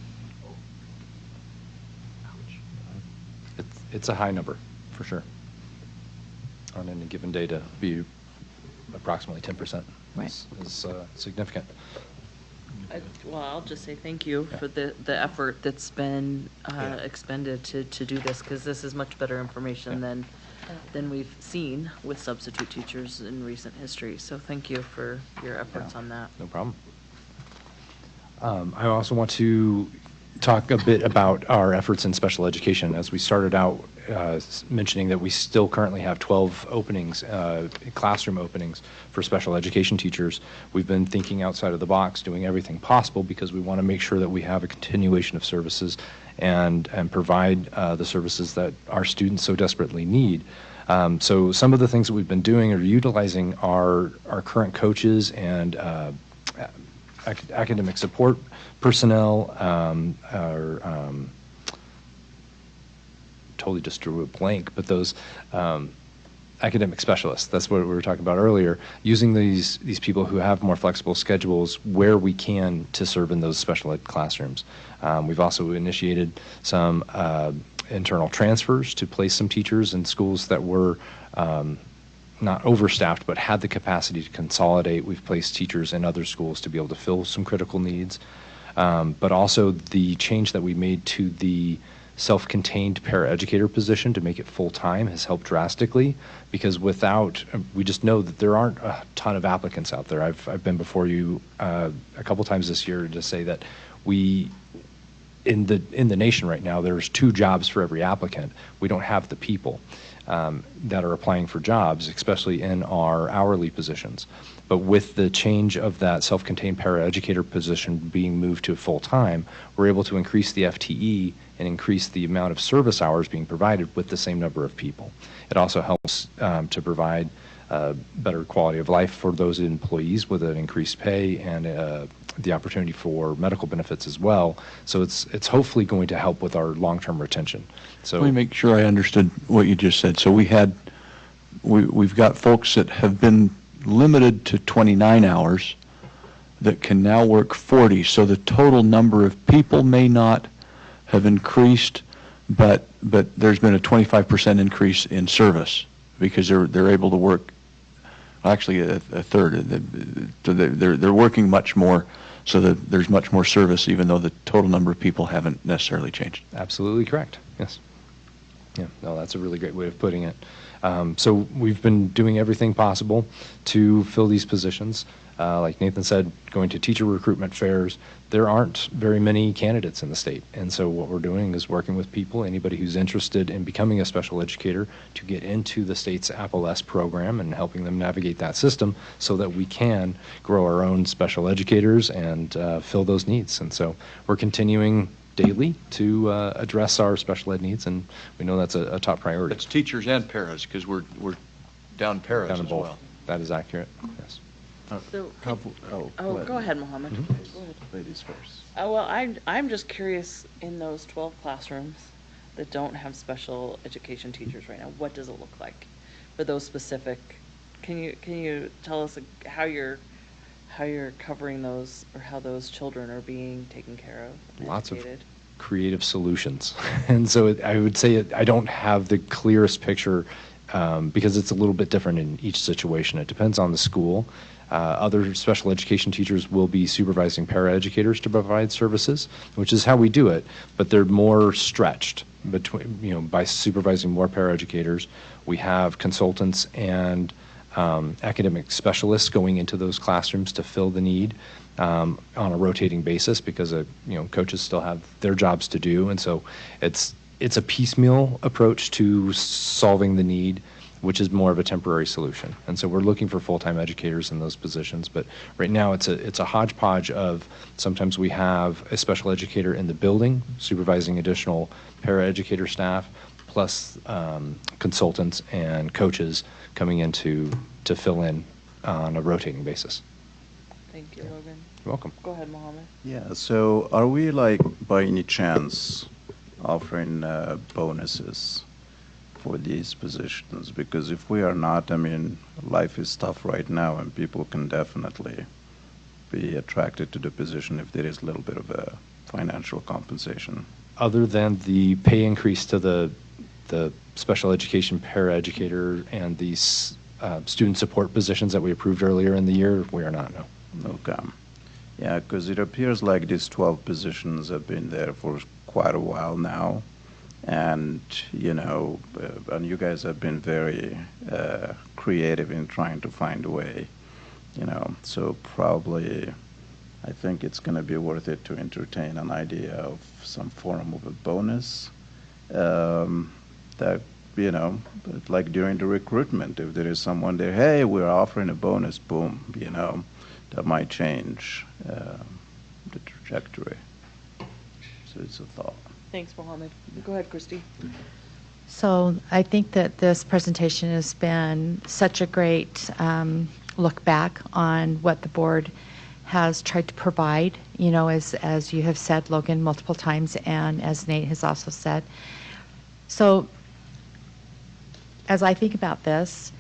It's a high number, for sure. On any given day to be approximately 10% Right. is significant. Well, I'll just say thank you for the effort that's been expended to do this, because this is much better information than we've seen with substitute teachers in recent history. So thank you for your efforts on that. No problem. I also want to talk a bit about our efforts in special education. As we started out mentioning that we still currently have 12 openings, classroom openings for special education teachers. We've been thinking outside of the box, doing everything possible because we want to make sure that we have a continuation of services and provide the services that our students so desperately need. So some of the things that we've been doing are utilizing our current coaches and academic support personnel, totally just drew a blank, but those academic specialists, that's what we were talking about earlier, using these people who have more flexible schedules where we can to serve in those special ed classrooms. We've also initiated some internal transfers to place some teachers in schools that were not overstaffed, but had the capacity to consolidate. We've placed teachers in other schools to be able to fill some critical needs. But also the change that we made to the self-contained paraeducator position to make it full-time has helped drastically, because we just know that there aren't a ton of applicants out there. I've been before you a couple times this year to say that in the nation right now, there's 2 jobs for every applicant. We don't have the people that are applying for jobs, especially in our hourly positions. But with the change of that self-contained paraeducator position being moved to full-time, we're able to increase the FTE and increase the amount of service hours being provided with the same number of people. It also helps to provide better quality of life for those employees with an increased pay and the opportunity for medical benefits as well. So it's hopefully going to help with our long-term retention. So Let me make sure I understood what you just said. So we've got folks that have been limited to 29 hours that can now work 40. So the total number of people may not have increased, but there's been a 25% increase in service because they're able to work, actually a third. They're working much more, so that there's much more service, even though the total number of people haven't necessarily changed. Absolutely correct. Yes. Yeah. No, that's a really great way of putting it. So we've been doing everything possible to fill these positions. Like Nathan said, going to teacher recruitment fairs, there aren't very many candidates in the state. And so what we're doing is working with people, anybody who's interested in becoming a special educator, to get into the state's AppleS program and helping them navigate that system so that we can grow our own special educators and fill those needs. And so we're continuing daily to address our special ed needs, and we know that's a top priority. It's teachers and paras, because we're down paras Down as to both. well. That is accurate, yes. So, Oh, go ahead, Mohammed. Mhm. Go ahead. Ladies first. Well, I'm just curious, in those 12 classrooms that don't have special education teachers right now, what does it look like for those specific? Can you tell us how you're covering those, or how those children are being taken care of? And Lots of educated? creative solutions. And so I would say I don't have the clearest picture because it's a little bit different in each situation. It depends on the school. Other special education teachers will be supervising paraeducators to provide services, which is how we do it, but they're more stretched by supervising more paraeducators. We have consultants and academic specialists going into those classrooms to fill the need on a rotating basis, because coaches still have their jobs to do, and so it's a piecemeal approach to solving the need, which is more of a temporary solution. And so we're looking for full-time educators in those positions, but right now it's a hodgepodge of, sometimes we have a special educator in the building supervising additional paraeducator staff, plus consultants and coaches coming in to fill in on a rotating basis. Thank you, Logan. You're welcome. Go ahead, Mohammed. Yeah, so are we, like, by any chance offering bonuses for these positions? Because if we are not, I mean, life is tough right now, and people can definitely be attracted to the position if there is a little bit of a financial compensation. Other than the pay increase to the special education paraeducator and the student support positions that we approved earlier in the year, we are not, no. Okay. Yeah, because it appears like these 12 positions have been there for quite a while now. And, and you guys have been very creative in trying to find a way, So probably, I think it's going to be worth it to entertain an idea of some form of a bonus that, like during the recruitment, if there is someone there, hey, we're offering a bonus, boom, that might change the trajectory. So it's a thought. Thanks, Mohammed. Go ahead, Christy. So I think that this presentation has been such a great look back on what the board has tried to provide, as you have said, Logan, multiple times, and as Nate has also said. So as I think about this,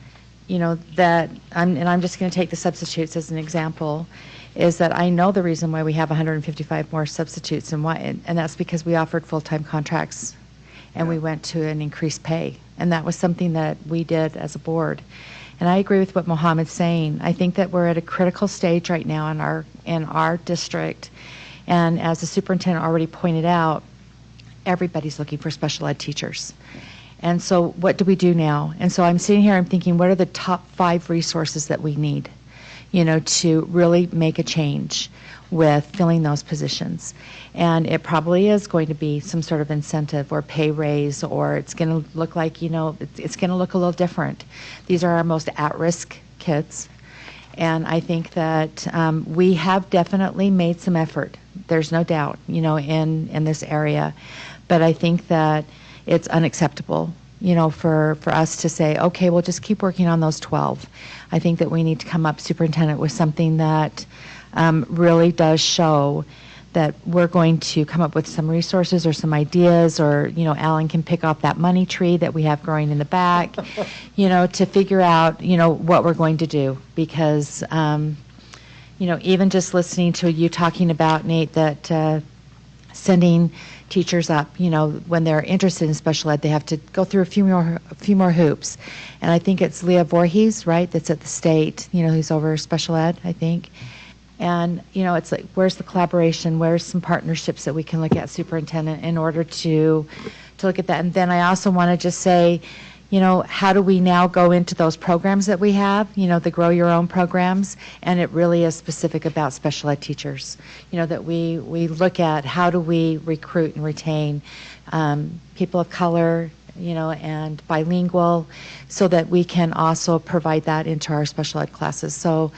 that I'm just going to take the substitutes as an example, is that I know the reason why we have 155 more substitutes, and that's because we offered full-time contracts, and we went to an increased pay, and that was something that we did as a board. And I agree with what Mohammed's saying. I think that we're at a critical stage right now in our district, and as the superintendent already pointed out, everybody's looking for special ed teachers. And so what do we do now? And so I'm sitting here, I'm thinking, what are the top 5 resources that we need, to really make a change with filling those positions? And it probably is going to be some sort of incentive or pay raise, or it's going to look like, it's going to look a little different. These are our most at-risk kids. And I think that we have definitely made some effort. There's no doubt, in this area. But I think that it's unacceptable, for us to say, okay, we'll just keep working on those 12. I think that we need to come up, superintendent, with something that really does show that we're going to come up with some resources or some ideas, or, Alan can pick off that money tree that we have growing in the back, to figure out, what we're going to do. Because, even just listening to you talking about, Nate, that sending teachers up, when they're interested in special ed, they have to go through a few more hoops. And I think it's Leah Voorhees, right, that's at the state, who's over special ed, I think. And, it's like, where's the collaboration? Where's some partnerships that we can look at, superintendent, in order to look at that? And then I also want to just say, how do we now go into those programs that we have, the Grow Your Own programs, and it really is specific about special ed teachers, that we look at how do we recruit and retain people of color, and bilingual, so that we can also provide that into our special ed classes. So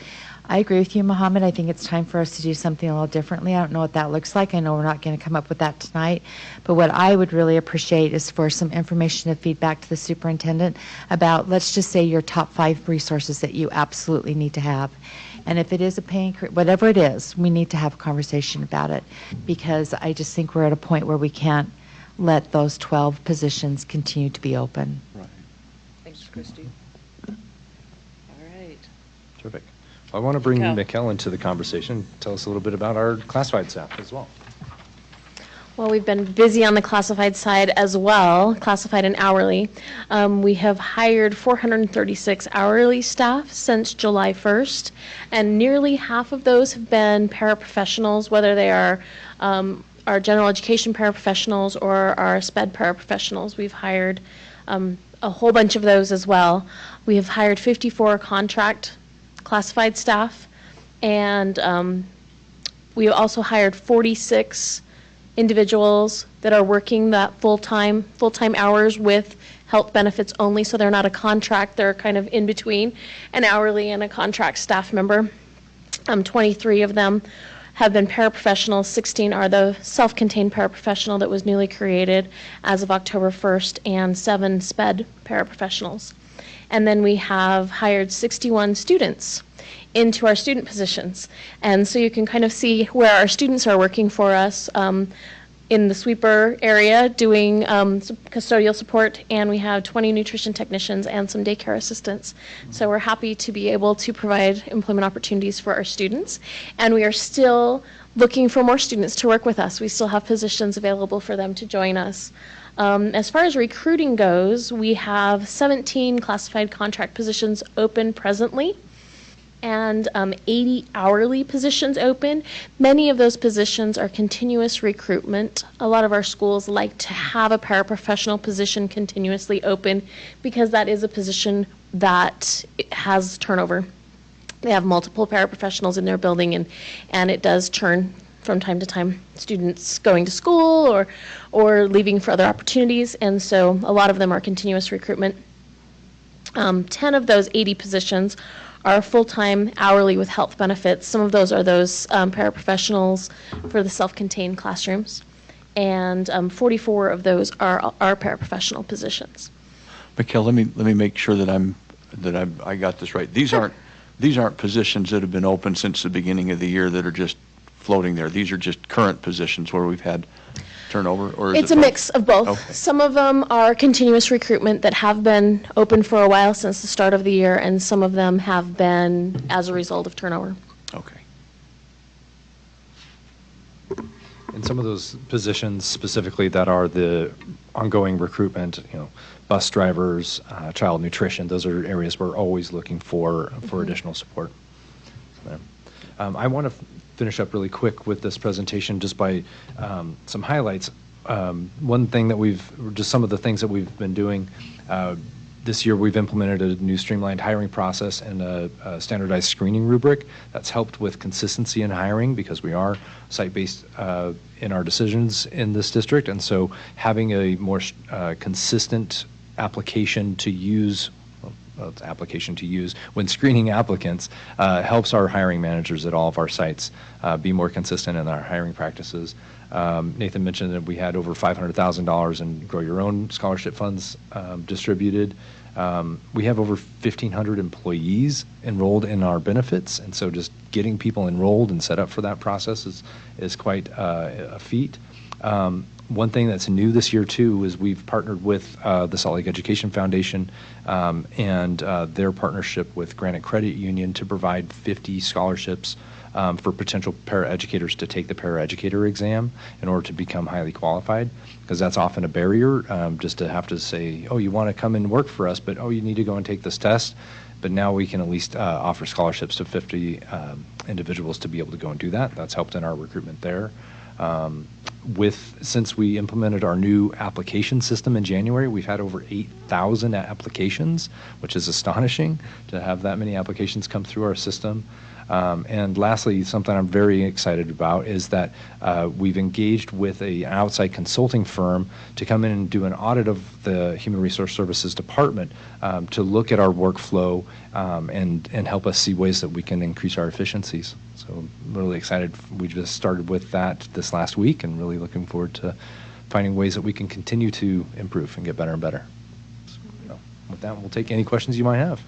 I agree with you, Mohammed. I think it's time for us to do something a little differently. I don't know what that looks like. I know we're not going to come up with that tonight. But what I would really appreciate is for some information and feedback to the superintendent about, let's just say, your top 5 resources that you absolutely need to have. And if it is a paying, whatever it is, we need to have a conversation about it, because I just think we're at a point where we can't let those 12 positions continue to be open. Right. Thanks, Christy. All right. Terrific. I want to bring Go. Mikkel into the conversation. Tell us a little bit about our classified staff as well. Well, we've been busy on the classified side as well, classified and hourly. We have hired 436 hourly staff since July 1st, and nearly half of those have been paraprofessionals, whether they are our general education paraprofessionals or our SPED paraprofessionals. We've hired a whole bunch of those as well. We have hired 54 contract classified staff, and we also hired 46 individuals that are working that full-time hours with health benefits only, so they're not a contract, they're kind of in between an hourly and a contract staff member. 23 of them have been paraprofessionals, 16 are the self-contained paraprofessional that was newly created as of October 1st, and 7 SPED paraprofessionals. And then we have hired 61 students into our student positions. And so you can kind of see where our students are working for us in the sweeper area doing some custodial support, and we have 20 nutrition technicians and some daycare assistants. So we're happy to be able to provide employment opportunities for our students, and we are still looking for more students to work with us. We still have positions available for them to join us. As far as recruiting goes, we have 17 classified contract positions open presently, and 80 hourly positions open. Many of those positions are continuous recruitment. A lot of our schools like to have a paraprofessional position continuously open because that is a position that has turnover. They have multiple paraprofessionals in their building, and it does churn from time to time, students going to school or leaving for other opportunities, and so a lot of them are continuous recruitment. 10 of those 80 positions are full-time hourly with health benefits. Some of those are those paraprofessionals for the self-contained classrooms, and 44 of those are paraprofessional positions. Mikkel, let me make sure that I got this right. These aren't positions that have been open since the beginning of the year that are just floating there. These are just current positions where we've had turnover, or is it's a both? mix of both. Okay. Some of them are continuous recruitment that have been open for a while since the start of the year, and some of them have been as a result of turnover. Okay. And some of those positions specifically that are the ongoing recruitment, bus drivers, child nutrition, those are areas we're always looking for additional support. I want to finish up really quick with this presentation just by some highlights. One thing that some of the things that we've been doing this year, we've implemented a new streamlined hiring process and a standardized screening rubric that's helped with consistency in hiring, because we are site-based in our decisions in this district, and so having a more consistent application to use when screening applicants helps our hiring managers at all of our sites be more consistent in our hiring practices. Nathan mentioned that we had over $500,000 in Grow Your Own scholarship funds distributed. We have over 1,500 employees enrolled in our benefits, and so just getting people enrolled and set up for that process is quite a feat. One thing that's new this year, too, is we've partnered with the Salt Lake Education Foundation and their partnership with Granite Credit Union to provide 50 scholarships for potential paraeducators to take the paraeducator exam in order to become highly qualified, because that's often a barrier, just to have to say, oh, you want to come and work for us, but oh, you need to go and take this test. But now we can at least offer scholarships to 50 individuals to be able to go and do that. That's helped in our recruitment there. Since we implemented our new application system in January, we've had over 8,000 applications, which is astonishing to have that many applications come through our system. And lastly, something I'm very excited about is that we've engaged with an outside consulting firm to come in and do an audit of the Human Resource Services Department to look at our workflow and help us see ways that we can increase our efficiencies. So I'm really excited. We just started with that this last week and really looking forward to finding ways that we can continue to improve and get better and better. So with that, we'll take any questions you might have.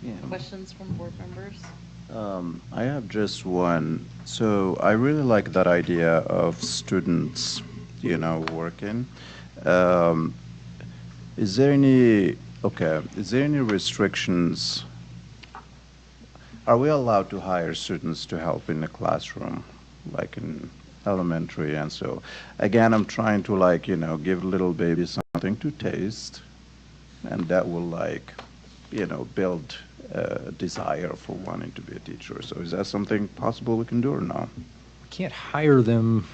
Yeah. Questions from board members? I have just one. So I really like that idea of students, working. Is there any restrictions? Are we allowed to hire students to help in the classroom, like in elementary? And so, again, I'm trying to give little babies something to taste, and that will build desire for wanting to be a teacher. So is that something possible we can do or no? We can't hire them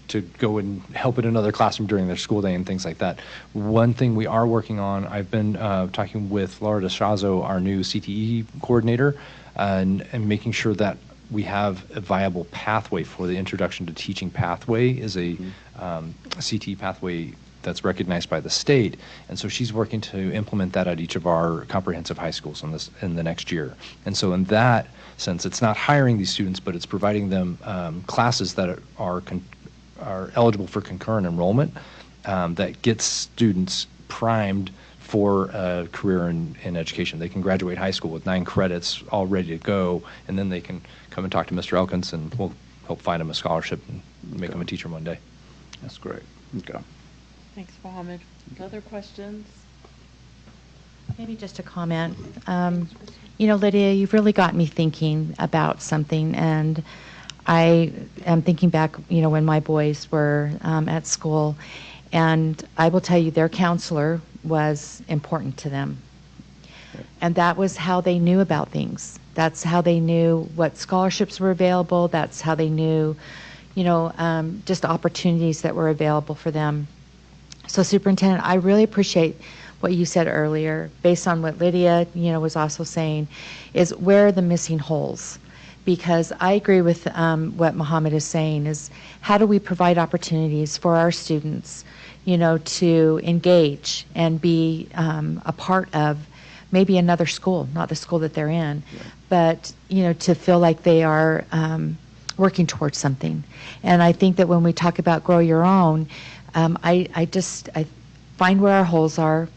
to go and help in another classroom during their school day and things like that. One thing we are working on, I've been talking with Laura DeShazo, our new CTE coordinator, and making sure that we have a viable pathway for the Introduction to Teaching pathway is a CTE pathway that's recognized by the state, and so she's working to implement that at each of our comprehensive high schools in the next year. And so in that sense, it's not hiring these students, but it's providing them classes that are eligible for concurrent enrollment that gets students primed for a career in education. They can graduate high school with 9 credits all ready to go, and then they can come and talk to Mr. Elkins, and we'll help find them a scholarship and make them a teacher one day. That's great. Okay. Thanks, Mohammed. Other questions? Maybe just a comment. Lydia, you've really got me thinking about something, and I am thinking back, when my boys were at school, and I will tell you their counselor was important to them. And that was how they knew about things. That's how they knew what scholarships were available. That's how they knew, just opportunities that were available for them. So Superintendent, I really appreciate what you said earlier, based on what Lydia, was also saying, is where are the missing holes? Because I agree with what Mohammed is saying, is how do we provide opportunities for our students, to engage and be a part of maybe another school, not the school that they're in, but, to feel like they are working towards something. And I think that when we talk about grow your own, I find where our holes are,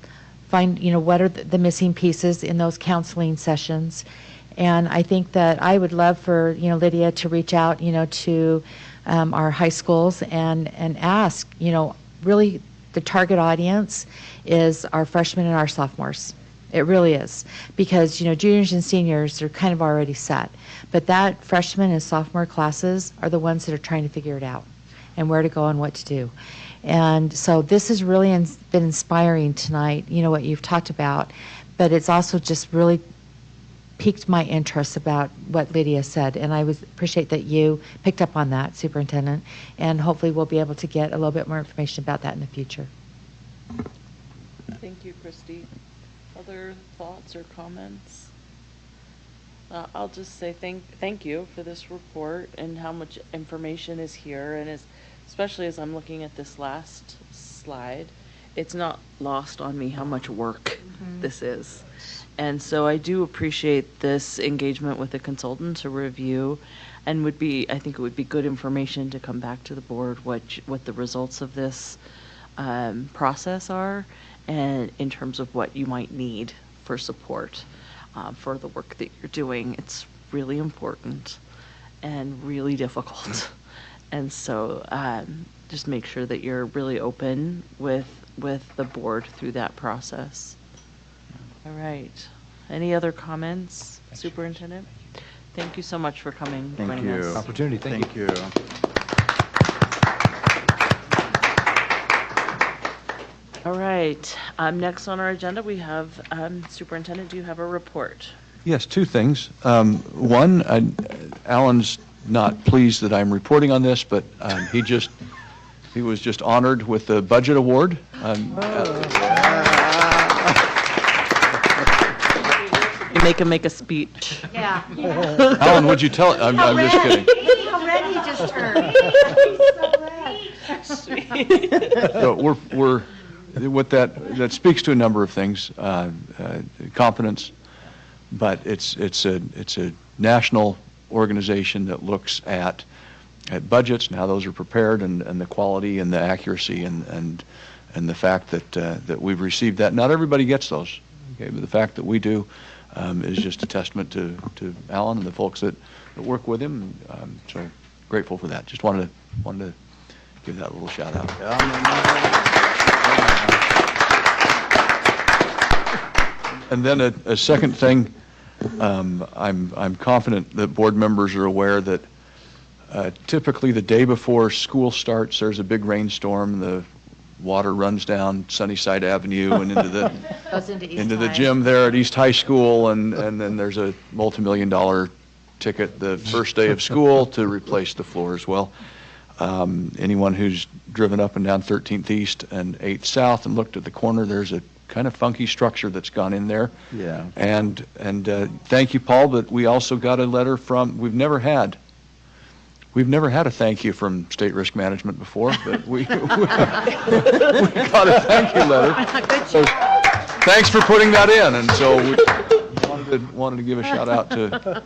find, what are the missing pieces in those counseling sessions. And I think that I would love for, Lydia to reach out, to our high schools and ask, really the target audience is our freshmen and our sophomores. It really is. Because, juniors and seniors are kind of already set. But that freshman and sophomore classes are the ones that are trying to figure it out and where to go and what to do. And so this has really been inspiring tonight, what you've talked about, but it's also just really piqued my interest about what Lydia said, and I appreciate that you picked up on that, Superintendent, and hopefully we'll be able to get a little bit more information about that in the future. Thank you, Christy. Other thoughts or comments? I'll just say thank you for this report and how much information is here, and especially as I'm looking at this last slide, it's not lost on me how much work this is. And so I do appreciate this engagement with the consultant to review, and I think it would be good information to come back to the board what the results of this process are, and in terms of what you might need for support for the work that you're doing. It's really important and really difficult. And so just make sure that you're really open with the board through that process. All right. Any other comments, Superintendent? Thank you so much for coming, joining us. Opportunity. Thank you. All right. Next on our agenda, we have Superintendent, do you have a report? Yes, 2 things. One, Alan's not pleased that I'm reporting on this, but he was just honored with the budget award. You make him make a speech. Yeah. Alan, would you tell it? I'm just kidding. How red he just turned. So we're what that speaks to a number of things, competence, but it's a national organization that looks at budgets, and how those are prepared, and the quality and the accuracy and the fact that we've received that. Not everybody gets those, okay, but the fact that we do is just a testament to Alan and the folks that work with him. So grateful for that. Just wanted to give that a little shout out. And then a second thing, I'm confident that board members are aware that typically the day before school starts, there's a big rainstorm. The water runs down Sunnyside Avenue and into the Goes into East into the High. gym there at East High School, and then there's a multi-million-dollar ticket the first day of school to replace the floors. Well, anyone who's driven up and down 13th East and 8th South and looked at the corner, there's a kind of funky structure that's gone in there. Yeah. And thank you, Paul, but we also got a letter from, we've never had a thank you from State Risk Management before, but we got a thank you letter. So thanks for putting that in, and so we wanted to give a shout out to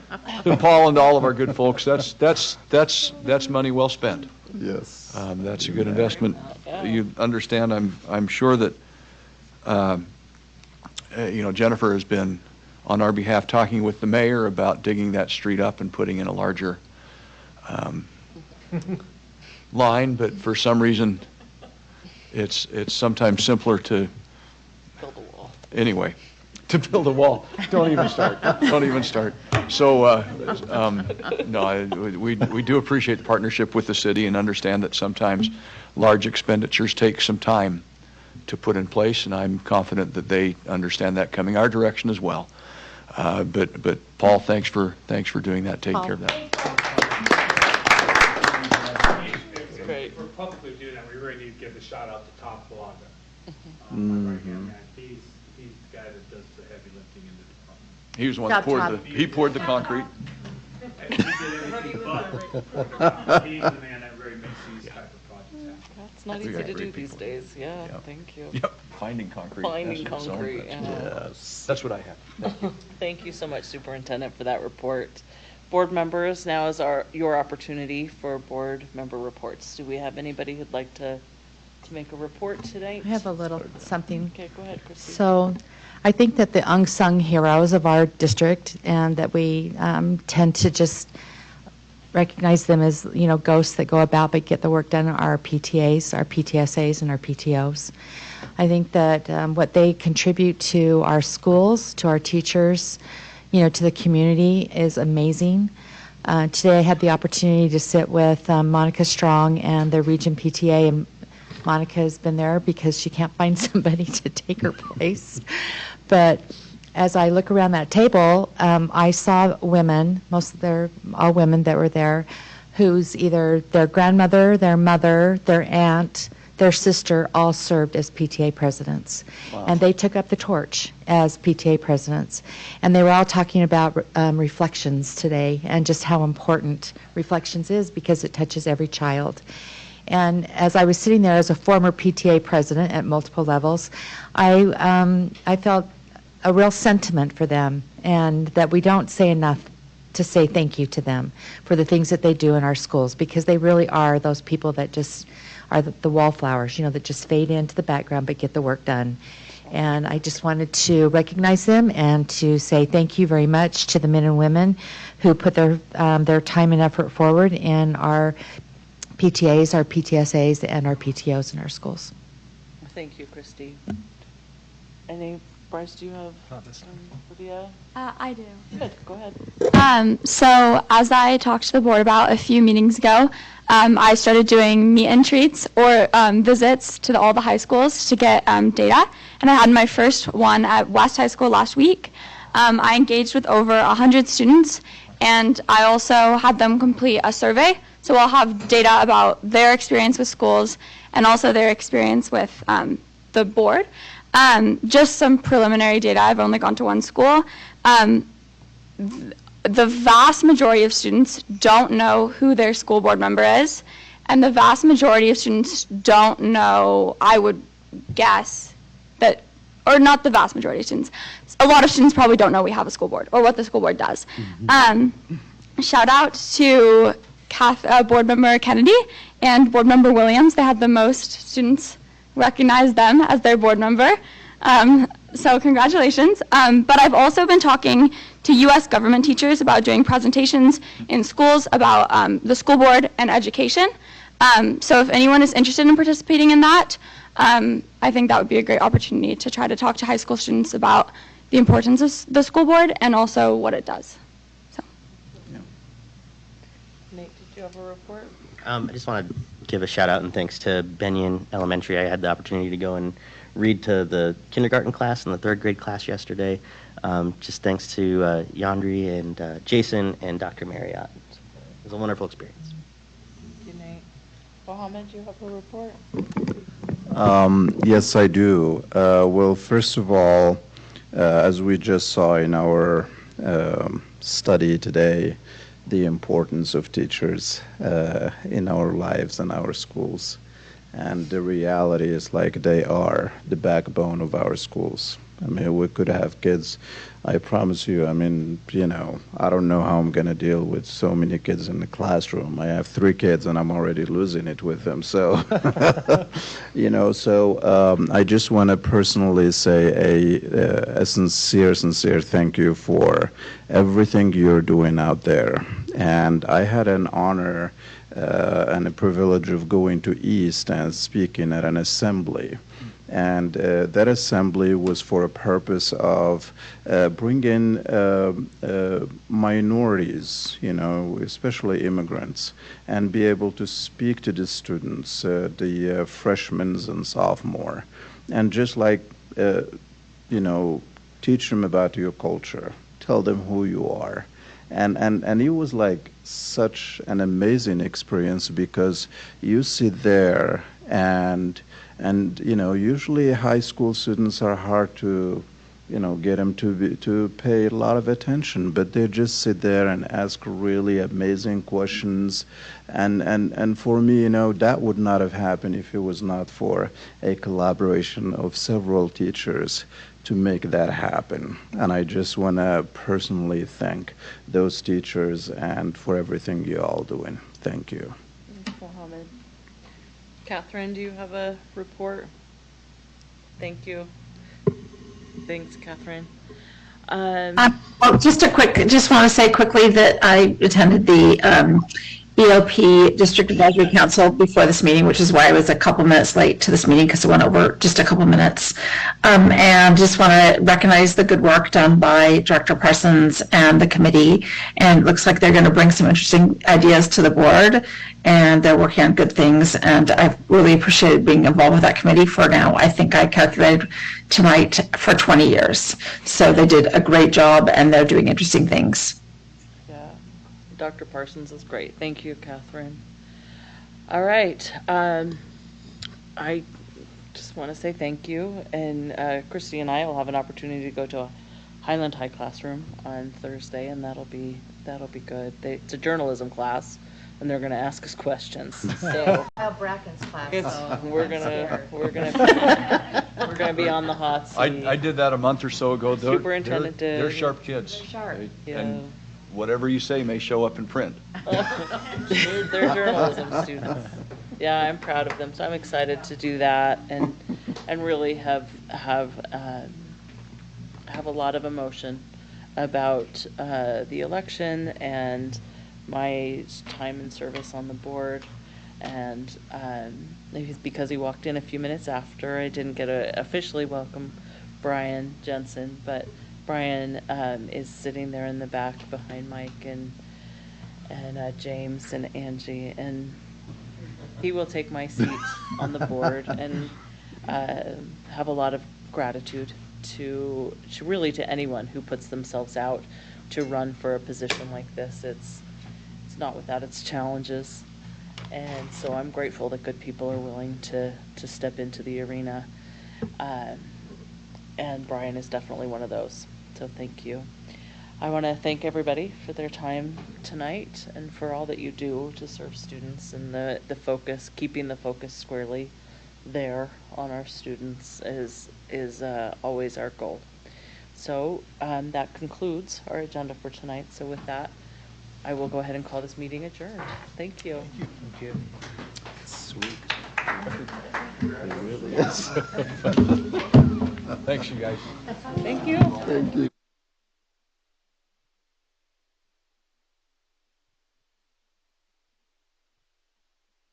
Paul and to all of our good folks. That's money well spent. Yes. That's a good investment. You understand, I'm sure that Jennifer has been on our behalf talking with the mayor about digging that street up and putting in a larger line, but for some reason it's sometimes simpler to Build a wall. anyway to build a wall. Don't even start. So no, we do appreciate the partnership with the city and understand that sometimes large expenditures take some time to put in place, and I'm confident that they understand that coming our direction as well. But Paul, thanks for doing that, taking care of that. Great. We're publicly doing that. We really need to give the shout out to Tom Blonda. Mm-hmm. My right-hand man. He's the guy that does the heavy lifting in the department. He was the one that poured the concrete. He did everything but. He's the man that really makes these type of projects happen. That's not We easy got to do great these people. days. Yeah, Yep. thank you. Yep, finding concrete. Finding That's its own- concrete, that's- yeah. That's what I have. Thank you so much, Superintendent, for that report. Board members, now is your opportunity for board member reports. Do we have anybody who'd like to make a report tonight? I have a little something. Okay, go ahead, Christy. So I think that the unsung heroes of our district, and that we tend to just recognize them as, ghosts that go about but get the work done, are our PTAs, our PTSAs, and our PTOs. I think that what they contribute to our schools, to our teachers, to the community is amazing. Today I had the opportunity to sit with Monica Strong and the Region PTA, and Monica has been there because she can't find somebody to take her place. But as I look around that table, I saw women, all women that were there, whose either their grandmother, their mother, their aunt, their sister all served as PTA presidents. Wow. And they took up the torch as PTA presidents. And they were all talking about reflections today, and just how important reflections is, because it touches every child. And as I was sitting there as a former PTA president at multiple levels, I felt a real sentiment for them, and that we don't say enough to say thank you to them for the things that they do in our schools, because they really are those people that just are the wallflowers, that just fade into the background but get the work done. And I just wanted to recognize them and to say thank you very much to the men and women who put their time and effort forward in our PTAs, our PTSAs, and our PTOs in our schools. Thank you, Christy. Bryce, do you have Lydia? I do. Good, go ahead. So as I talked to the board about a few meetings ago, I started doing meet and treats, or visits to all the high schools to get data. And I had my first one at West High School last week. I engaged with over 100 students, and I also had them complete a survey. So I'll have data about their experience with schools and also their experience with the board. Just some preliminary data. I've only gone to one school. The vast majority of students don't know who their school board member is, and the vast majority of students don't know, I would guess, that, or not the vast majority of students, a lot of students probably don't know we have a school board or what the school board does. Shout out to board member Kennedy and board member Williams. They had the most students recognize them as their board member. So congratulations. But I've also been talking to U.S. government teachers about doing presentations in schools about the school board and education. So if anyone is interested in participating in that, I think that would be a great opportunity to try to talk to high school students about the importance of the school board and also what it does. So. Nate, did you have a report? I just want to give a shout out and thanks to Benyon Elementary. I had the opportunity to go and read to the kindergarten class and the third grade class yesterday. Just thanks to Yandri and Jason and Dr. Marriott. It was a wonderful experience. Thank you, Nate. Mohammed, do you have a report? Yes, I do. Well, first of all, as we just saw in our study today, the importance of teachers in our lives and our schools. And the reality is like they are the backbone of our schools. I mean, we could have kids, I promise you, I mean, you know, I don't know how I'm going to deal with so many kids in the classroom. I have 3 kids and I'm already losing it with them. So, you know, so I just want to personally say a sincere thank you for everything you're doing out there. And I had an honor and a privilege of going to East and speaking at an assembly. And that assembly was for a purpose of bringing minorities, you know, especially immigrants, and be able to speak to the students, the freshmen and sophomore, and just like, you know, teach them about your culture, tell them who you are. And it was like such an amazing experience because you sit there and you know, usually high school students are hard to, you know, get them to pay a lot of attention, but they just sit there and ask really amazing questions. And for me, you know, that would not have happened if it was not for a collaboration of several teachers to make that happen. And I just want to personally thank those teachers and for everything you all doing. Thank you. Thanks, Mohammed. Catherine, do you have a report? Thank you. Thanks, Catherine. Just want to say quickly that I attended the EOP District Advisory Council before this meeting, which is why I was a couple minutes late to this meeting because it went over just a couple minutes. And just want to recognize the good work done by Director Parsons and the committee. And it looks like they're going to bring some interesting ideas to the board, and they're working on good things. And I've really appreciated being involved with that committee for now. I think I calculated tonight for 20 years. So they did a great job, and they're doing interesting things. Dr. Parsons is great. Thank you, Catherine. All right. I just want to say thank you. And Christy and I will have an opportunity to go to a Highland High classroom on Thursday, and that'll be good. It's a journalism class, and they're going to ask us questions. So Kyle Bracken's class. we're gonna be on the hot seat. I did that a month or so ago. Superintendent did. They're sharp kids. They're sharp. Yeah. And whatever you say may show up in print. They're journalism students. Yeah, I'm proud of them. So I'm excited to do that and really have a lot of emotion about the election and my time in service on the board. And because he walked in a few minutes after, I didn't get to officially welcome Brian Jensen, but Brian is sitting there in the back behind Mike and James and Angie, and he will take my seat on the board, and have a lot of gratitude to anyone who puts themselves out to run for a position like this. It's not without its challenges. And so I'm grateful that good people are willing to step into the arena. And Brian is definitely one of those. So thank you. I want to thank everybody for their time tonight and for all that you do to serve students, and the focus, keeping the focus squarely there on our students is always our goal. So that concludes our agenda for tonight. So with that, I will go ahead and call this meeting adjourned. Thank you. Thank you. Sweet. It really is. Thanks, you guys. Thank you. Thank you.